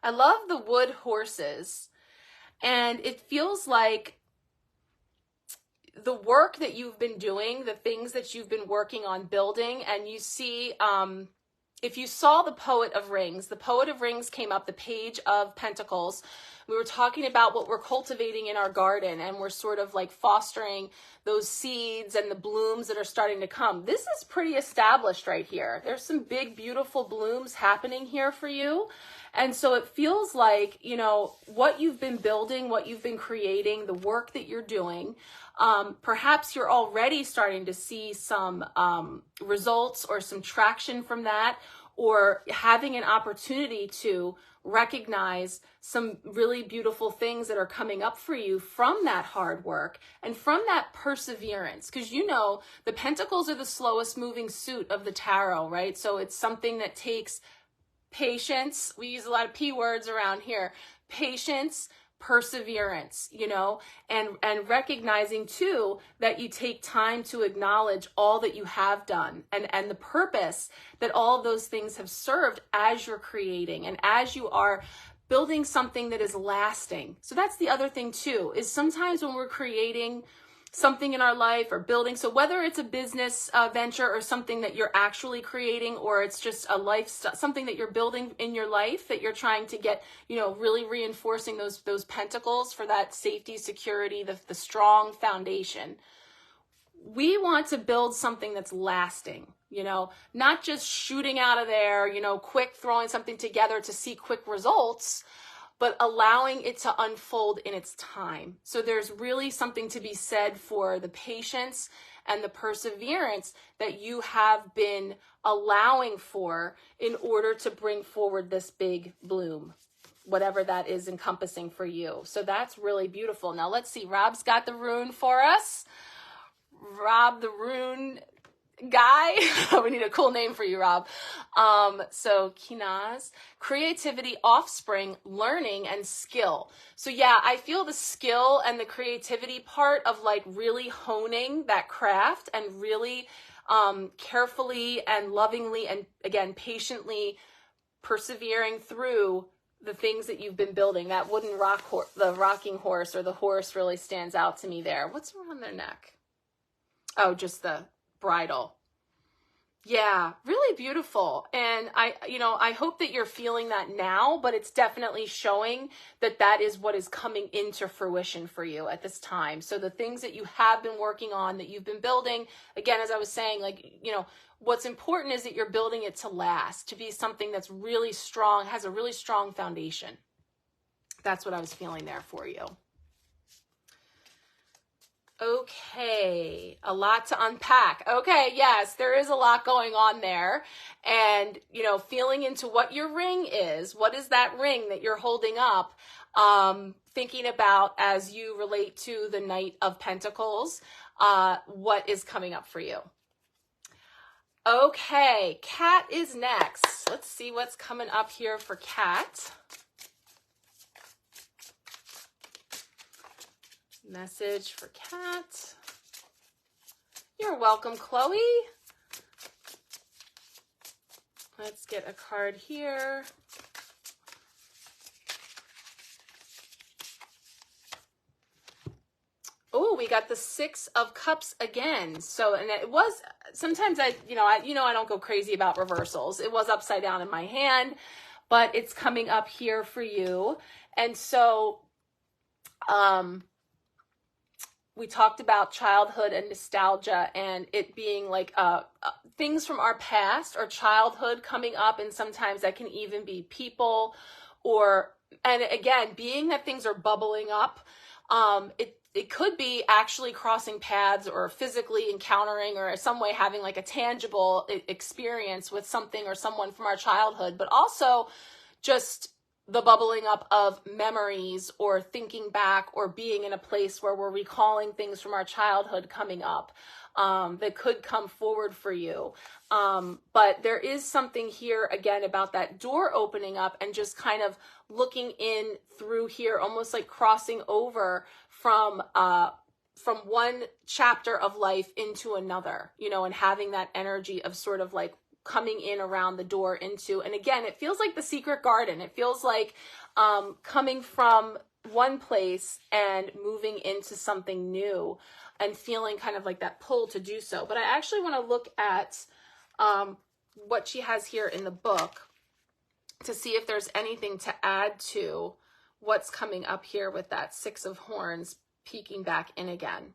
I love the wood horses, and it feels like the work that you've been doing, the things that you've been working on building, and you see, if you saw the Poet of Rings came up, the Page of Pentacles. We were talking about what we're cultivating in our garden, and we're sort of like fostering those seeds and the blooms that are starting to come. This is pretty established right here. There's some big, beautiful blooms happening here for you. And so it feels like, what you've been building, what you've been creating, the work that you're doing, perhaps you're already starting to see some results or some traction from that, or having an opportunity to recognize some really beautiful things that are coming up for you from that hard work and from that perseverance. Because the Pentacles are the slowest moving suit of the tarot, right? So it's something that takes patience. We use a lot of P words around here. Patience, perseverance, and recognizing too that you take time to acknowledge all that you have done and the purpose that all of those things have served as you're creating and as you are building something that is lasting. So that's the other thing too, is sometimes when we're creating something in our life or building, so whether it's a business venture or something that you're actually creating, or it's just a lifestyle, something that you're building in your life that you're trying to get, really reinforcing those pentacles for that safety, security, the strong foundation. We want to build something that's lasting, not just shooting out of there, quick throwing something together to see quick results, but allowing it to unfold in its time. So there's really something to be said for the patience and the perseverance that you have been allowing for in order to bring forward this big bloom, whatever that is encompassing for you. So that's really beautiful. Now let's see, Rob's got the rune for us. Rob, the rune guy. We need a cool name for you, Rob. So 𝗘𝗠𝗣𝗅, creativity, offspring, learning, and skill. So yeah, I feel the skill and the creativity part of like really honing that craft and really carefully and lovingly and again patiently persevering through the things that you've been building. That wooden the rocking horse or the horse really stands out to me there. What's around their neck? Oh, just the bridle. Yeah, really beautiful. And I hope that you're feeling that now, but it's definitely showing that that is what is coming into fruition for you at this time. So the things that you have been working on, that you've been building, again, as I was saying, what's important is that you're building it to last, to be something that's really strong, has a really strong foundation. That's what I was feeling there for you. Okay, a lot to unpack. Okay, yes, there is a lot going on there. And, you know, feeling into what your ring is. What is that ring that you're holding up? Thinking about as you relate to the Knight of Pentacles, what is coming up for you. Okay, Kat is next. Let's see what's coming up here for Kat. Message for Kat. You're welcome, Chloe. Let's get a card here. Oh, we got the Six of Cups again. So, and it was, sometimes I don't go crazy about reversals. It was upside down in my hand, but it's coming up here for you. And so, we talked about childhood and nostalgia and it being like things from our past or childhood coming up. And sometimes that can even be people and again, being that things are bubbling up, it could be actually crossing paths or physically encountering or some way having like a tangible experience with something or someone from our childhood, but also just the bubbling up of memories or thinking back or being in a place where we're recalling things from our childhood coming up that could come forward for you. But there is something here again about that door opening up and just kind of looking in through here, almost like crossing over from one chapter of life into another, you know, and having that energy of sort of like coming in around the door into, and again, it feels like the secret garden. It feels like coming from one place and moving into something new and feeling kind of like that pull to do so. But I actually want to look at what she has here in the book to see if there's anything to add to what's coming up here with that Six of Horns peeking back in again.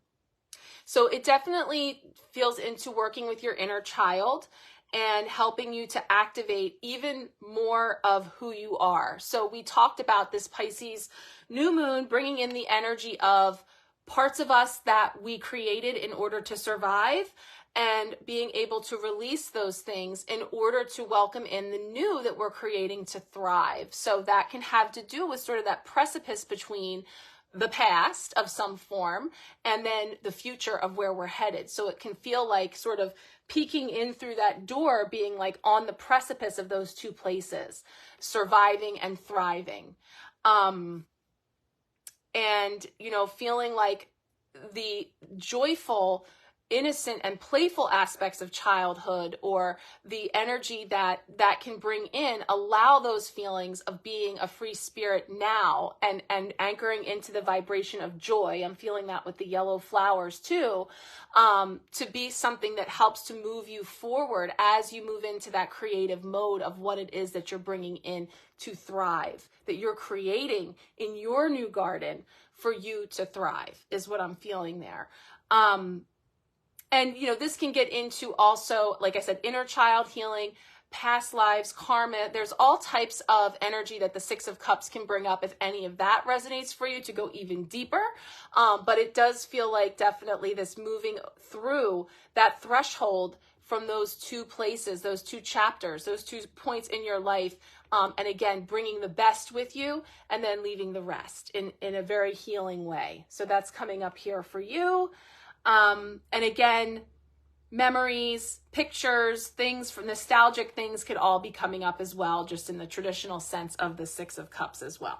So it definitely feels into working with your inner child and helping you to activate even more of who you are. So we talked about this Pisces new moon bringing in the energy of parts of us that we created in order to survive and being able to release those things in order to welcome in the new that we're creating to thrive. So that can have to do with sort of that precipice between the past of some form and then the future of where we're headed. So it can feel like sort of peeking in through that door, being like on the precipice of those two places, surviving and thriving. And, you know, feeling like the joyful, innocent and playful aspects of childhood or the energy that can bring in, allow those feelings of being a free spirit now and anchoring into the vibration of joy. I'm feeling that with the yellow flowers too, to be something that helps to move you forward as you move into that creative mode of what it is that you're bringing in to thrive, that you're creating in your new garden for you to thrive is what I'm feeling there. And, you know, this can get into also, like I said, inner child healing, past lives, karma. There's all types of energy that the Six of Cups can bring up if any of that resonates for you to go even deeper. But it does feel like definitely this moving through that threshold from those two places, those two chapters, those 2 points in your life. And again, bringing the best with you and then leaving the rest in a very healing way. So that's coming up here for you. And again, memories, pictures, things from nostalgic things could all be coming up as well, just in the traditional sense of the Six of Cups as well.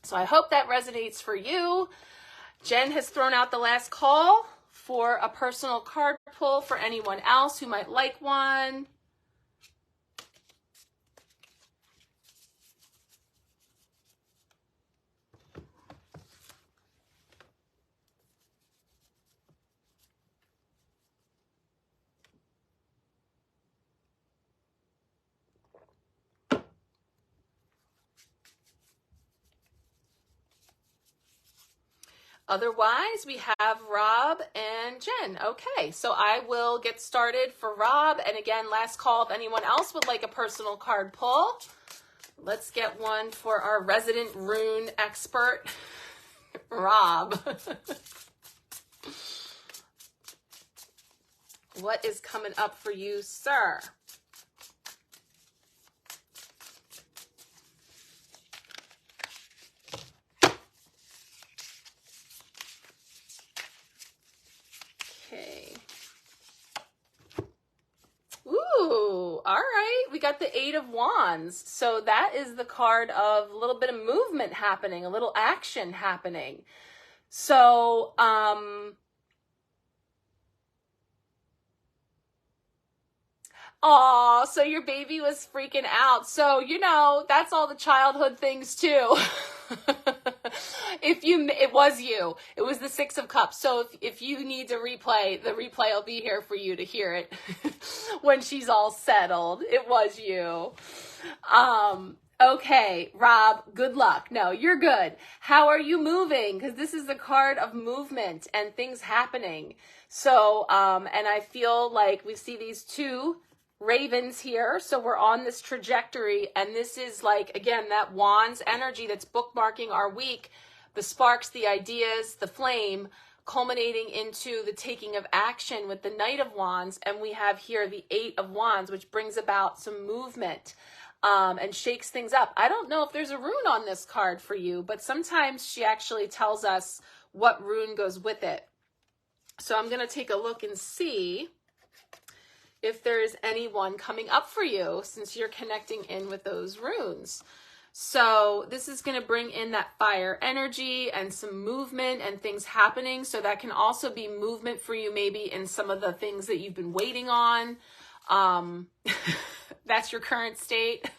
So I hope that resonates for you. Jen has thrown out the last call for a personal card pull for anyone else who might like one. Otherwise, we have Rob and Jen. Okay, so I will get started for Rob. And again, last call if anyone else would like a personal card pull. Let's get one for our resident rune expert, Rob. What is coming up for you, sir? Okay. Ooh, all right. We got the 8 of Wands. So that is the card of a little bit of movement happening, a little action happening. So, aw, so your baby was freaking out. So, you know, that's all the childhood things too. It was you. It was the 6 of Cups. So if you need to replay, the replay will be here for you to hear it when she's all settled. It was you. Okay, Rob, good luck. No, you're good. How are you moving? Because this is the card of movement and things happening. So, and I feel like we see these 2 ravens here, so we're on this trajectory, and this is like, again, that Wands energy that's bookmarking our week, the sparks, the ideas, the flame, culminating into the taking of action with the Knight of Wands, and we have here the 8 of Wands, which brings about some movement and shakes things up. I don't know if there's a rune on this card for you, but sometimes she actually tells us what rune goes with it. So I'm going to take a look and see if there's anyone coming up for you since you're connecting in with those runes. So this is going to bring in that fire energy and some movement and things happening. So that can also be movement for you maybe in some of the things that you've been waiting on. That's your current state.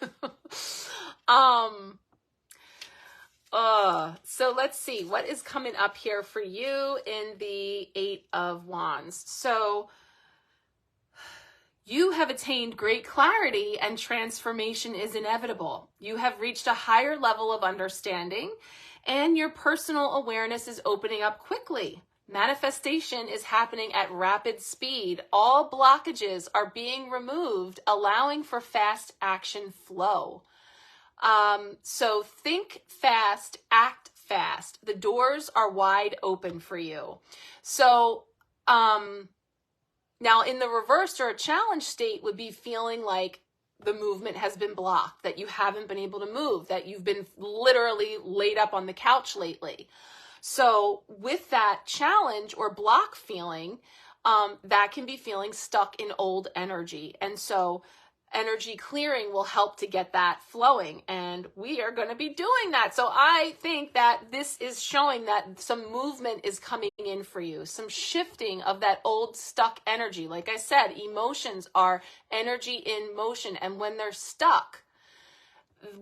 So let's see what is coming up here for you in the 8 of Wands. So you have attained great clarity and transformation is inevitable. You have reached a higher level of understanding and your personal awareness is opening up quickly. Manifestation is happening at rapid speed. All blockages are being removed, allowing for fast action flow. So think fast, act fast. The doors are wide open for you. So, now, in the reverse or a challenge state would be feeling like the movement has been blocked, that you haven't been able to move, that you've been literally laid up on the couch lately. So with that challenge or block feeling, that can be feeling stuck in old energy. And so energy clearing will help to get that flowing, and we are going to be doing that. So I think that this is showing that some movement is coming in for you, some shifting of that old stuck energy. Like I said, emotions are energy in motion, and when they're stuck,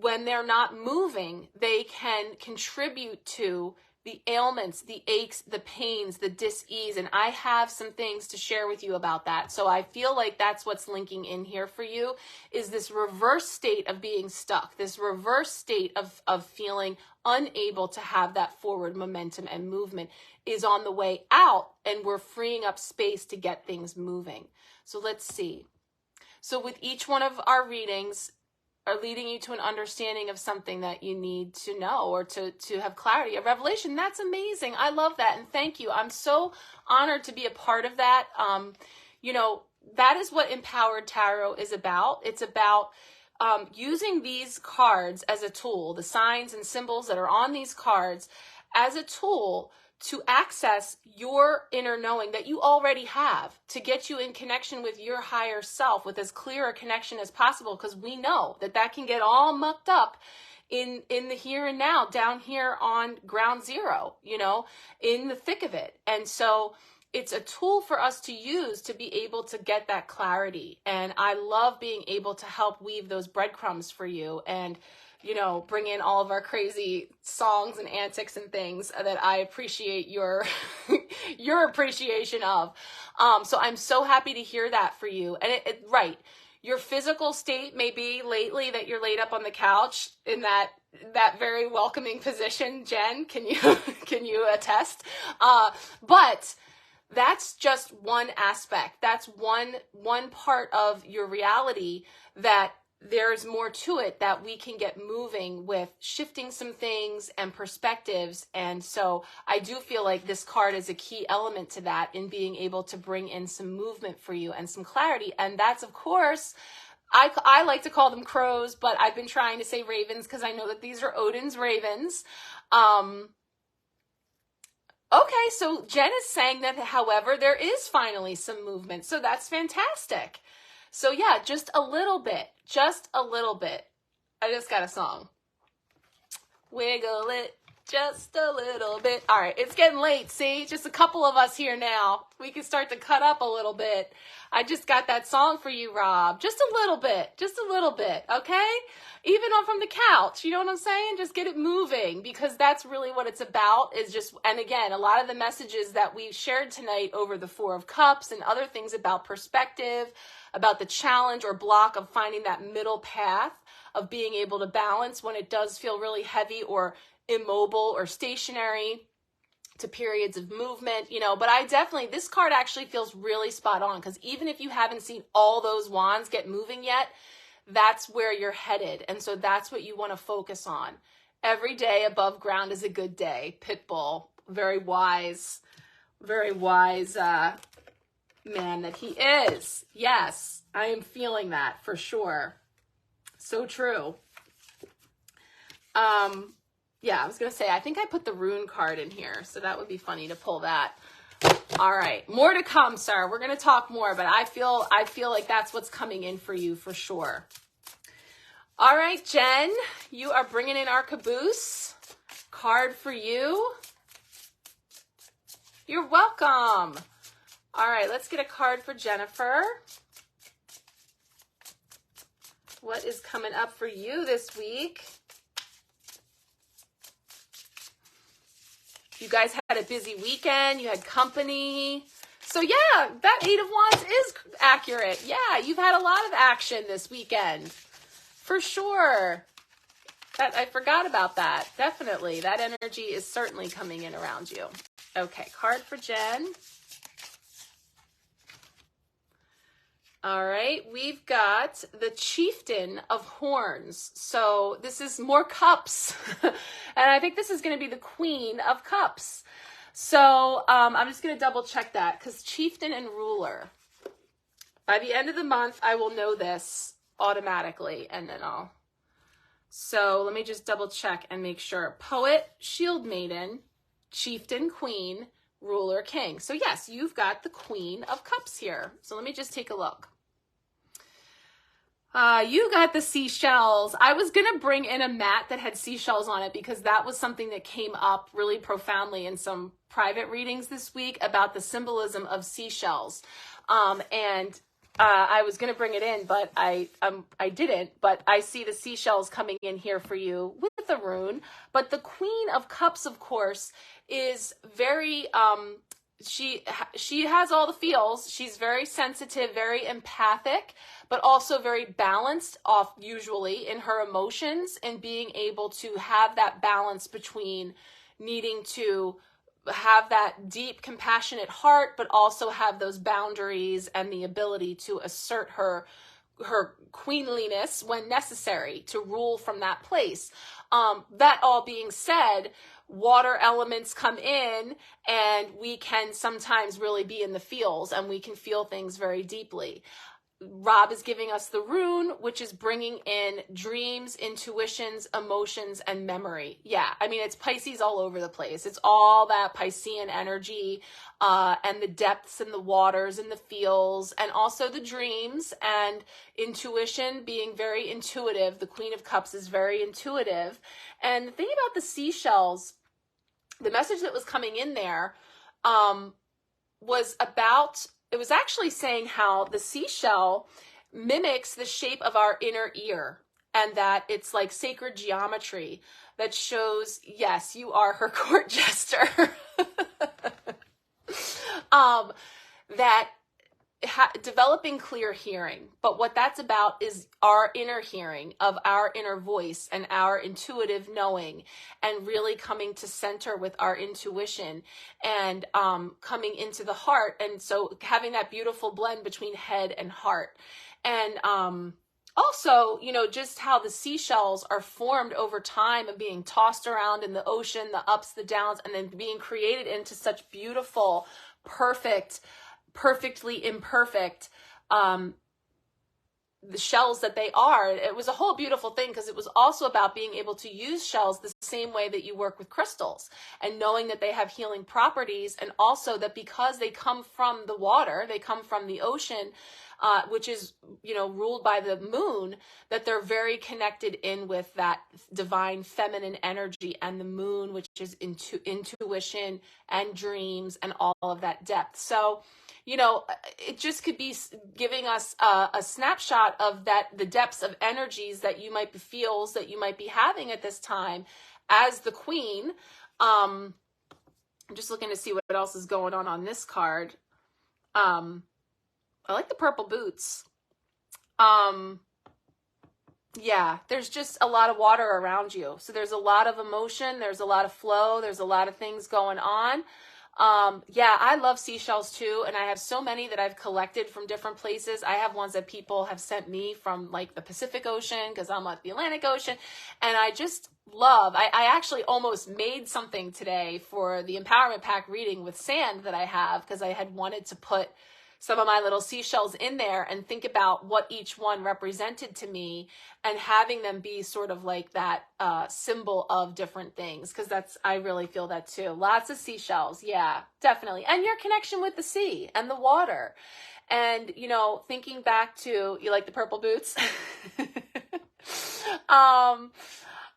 when they're not moving, they can contribute to the ailments, the aches, the pains, the dis-ease. And I have some things to share with you about that. So I feel like that's what's linking in here for you, is this reverse state of being stuck, this reverse state of feeling unable to have that forward momentum and movement is on the way out, and we're freeing up space to get things moving. So let's see. So with each one of our readings, are leading you to an understanding of something that you need to know or to have clarity, a revelation. That's amazing. I love that. And thank you. I'm so honored to be a part of that. You know, that is what Empowered Tarot is about. It's about using these cards as a tool, the signs and symbols that are on these cards as a tool to access your inner knowing that you already have, to get you in connection with your higher self with as clear a connection as possible, because we know that that can get all mucked up in the here and now, down here on ground zero, you know, in the thick of it. And so it's a tool for us to use to be able to get that clarity. And I love being able to help weave those breadcrumbs for you and, you know, bring in all of our crazy songs and antics and things that I appreciate your your appreciation of. So I'm so happy to hear that for you. And right, your physical state may be lately that you're laid up on the couch in that very welcoming position. Jen, can you attest? But that's just one aspect. That's one part of your reality there's more to it that we can get moving with shifting some things and perspectives. And so I do feel like this card is a key element to that, in being able to bring in some movement for you and some clarity. And that's, of course, I like to call them crows, but I've been trying to say ravens because I know that these are Odin's ravens. Okay, so Jen is saying that, however, there is finally some movement. So that's fantastic. So yeah, just a little bit. Just a little bit. I just got a song. Wiggle it just a little bit. All right, it's getting late, see? Just a couple of us here now. We can start to cut up a little bit. I just got that song for you, Rob. Just a little bit. Just a little bit, okay? Even on from the couch, you know what I'm saying? Just get it moving, because that's really what it's about, is just, and again, a lot of the messages that we shared tonight over the Four of Cups and other things about perspective, about the challenge or block of finding that middle path of being able to balance when it does feel really heavy or immobile or stationary, to periods of movement, you know. But I definitely, this card actually feels really spot on, because even if you haven't seen all those wands get moving yet, that's where you're headed. And so that's what you want to focus on. Every day above ground is a good day. Pitbull, very wise man that he is. Yes, I am feeling that for sure. So true. Yeah, I was going to say, I think I put the rune card in here, so that would be funny to pull that. All right, more to come, sir. We're going to talk more, but I feel like that's what's coming in for you for sure. All right, Jen, you are bringing in our caboose. Card for you. You're welcome. All right, let's get a card for Jennifer. What is coming up for you this week? You guys had a busy weekend. You had company. So yeah, that Eight of Wands is accurate. Yeah, you've had a lot of action this weekend. For sure. I forgot about that. Definitely. That energy is certainly coming in around you. Okay, card for Jen. All right, we've got the Chieftain of Horns. So this is more cups. And I think this is going to be the Queen of Cups. So I'm just going to double check that, because Chieftain and Ruler. By the end of the month, I will know this automatically, and then I'll... So let me just double check and make sure. Poet, Shield Maiden, Chieftain, Queen, Ruler, King. So yes, you've got the Queen of Cups here. So let me just take a look. You got the seashells. I was going to bring in a mat that had seashells on it, because that was something that came up really profoundly in some private readings this week about the symbolism of seashells. I was going to bring it in, but I didn't. But I see the seashells coming in here for you with the rune. But the Queen of Cups, of course, is very... she has all the feels. She's very sensitive, very empathic, but also very balanced off usually in her emotions, and being able to have that balance between needing to have that deep, compassionate heart, but also have those boundaries and the ability to assert her queenliness when necessary, to rule from that place. That all being said, water elements come in, and we can sometimes really be in the feels, and we can feel things very deeply. Rob is giving us the rune, which is bringing in dreams, intuitions, emotions, and memory. Yeah, I mean, it's Pisces all over the place. It's all that Piscean energy, and the depths and the waters and the feels, and also the dreams and intuition, being very intuitive. The Queen of Cups is very intuitive. And the thing about the seashells, the message that was coming in there was about... It was actually saying how the seashell mimics the shape of our inner ear, and that it's like sacred geometry that shows, yes, you are her court jester. That developing clear hearing. But what that's about is our inner hearing of our inner voice and our intuitive knowing, and really coming to center with our intuition, and coming into the heart. And so having that beautiful blend between head and heart. And Also, you know, just how the seashells are formed over time and being tossed around in the ocean, the ups, the downs, and then being created into such beautiful, perfectly imperfect, the shells that they are. It was a whole beautiful thing because it was also about being able to use shells the same way that you work with crystals, and knowing that they have healing properties, and also that because they come from the water, they come from the ocean, which is, you know, ruled by the moon, that they're very connected in with that divine feminine energy, and the moon, which is intuition and dreams and all of that depth. So, you know, it just could be giving us a snapshot of that, the depths of energies that you might be, feels that you might be having at this time as the queen. I'm just looking to see what else is going on this card. I like the purple boots. Yeah, there's just a lot of water around you. So there's a lot of emotion. There's a lot of flow. There's a lot of things going on. Yeah, I love seashells too. And I have so many that I've collected from different places. I have ones that people have sent me from like the Pacific Ocean, because I'm at the Atlantic Ocean. And I just love, I actually almost made something today for the Empowerment Pack reading with sand that I have, because I had wanted to put some of my little seashells in there and think about what each one represented to me, and having them be sort of like that symbol of different things, because that's, I really feel that too. Lots of seashells. Yeah, definitely. And your connection with the sea and the water. And, you know, thinking back to, you like the purple boots?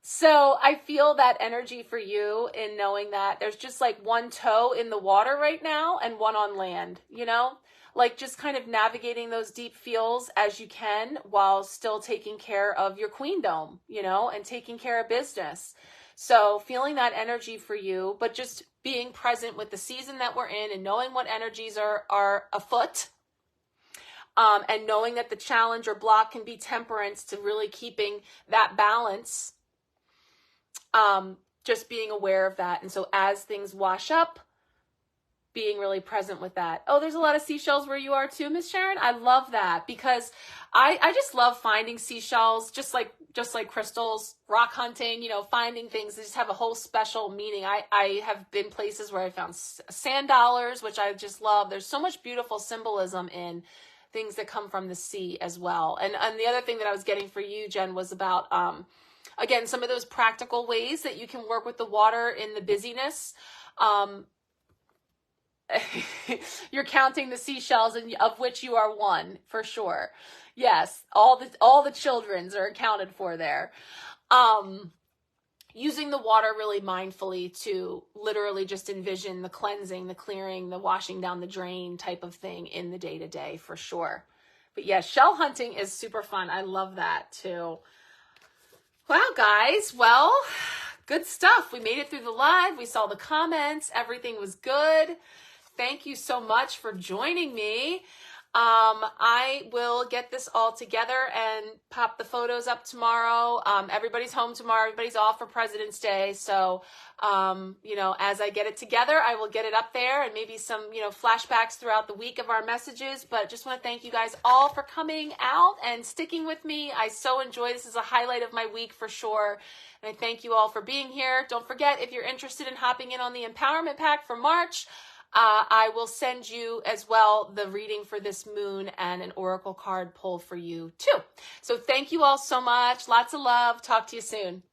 So I feel that energy for you in knowing that there's just like one toe in the water right now and one on land, you know? Like just kind of navigating those deep feels as you can, while still taking care of your queendom, you know, and taking care of business. So feeling that energy for you, but just being present with the season that we're in, and knowing what energies are afoot, and knowing that the challenge or block can be temperance to really keeping that balance, just being aware of that. And so as things wash up, being really present with that. Oh, there's a lot of seashells where you are too, Miss Sharon. I love that, because I just love finding seashells, just like crystals, rock hunting, you know, finding things that just have a whole special meaning. I have been places where I found sand dollars, which I just love. There's so much beautiful symbolism in things that come from the sea as well. And the other thing that I was getting for you, Jen, was about, again, some of those practical ways that you can work with the water in the busyness. You're counting the seashells, and of which you are one, for sure. Yes, all the children's are accounted for there. Using the water really mindfully to literally just envision the cleansing, the clearing, the washing down the drain type of thing in the day-to-day, for sure. But yeah, shell hunting is super fun. I love that too. Wow, guys. Well, good stuff. We made it through the live. We saw the comments. Everything was good. Thank you so much for joining me. I will get this all together and pop the photos up tomorrow. Everybody's home tomorrow. Everybody's off for President's Day. So, you know, as I get it together, I will get it up there, and maybe some, you know, flashbacks throughout the week of our messages. But just want to thank you guys all for coming out and sticking with me. I so enjoy this. Is a highlight of my week for sure. And I thank you all for being here. Don't forget, if you're interested in hopping in on the Empowerment Pack for March, I will send you as well the reading for this moon and an oracle card pull for you too. So thank you all so much. Lots of love. Talk to you soon.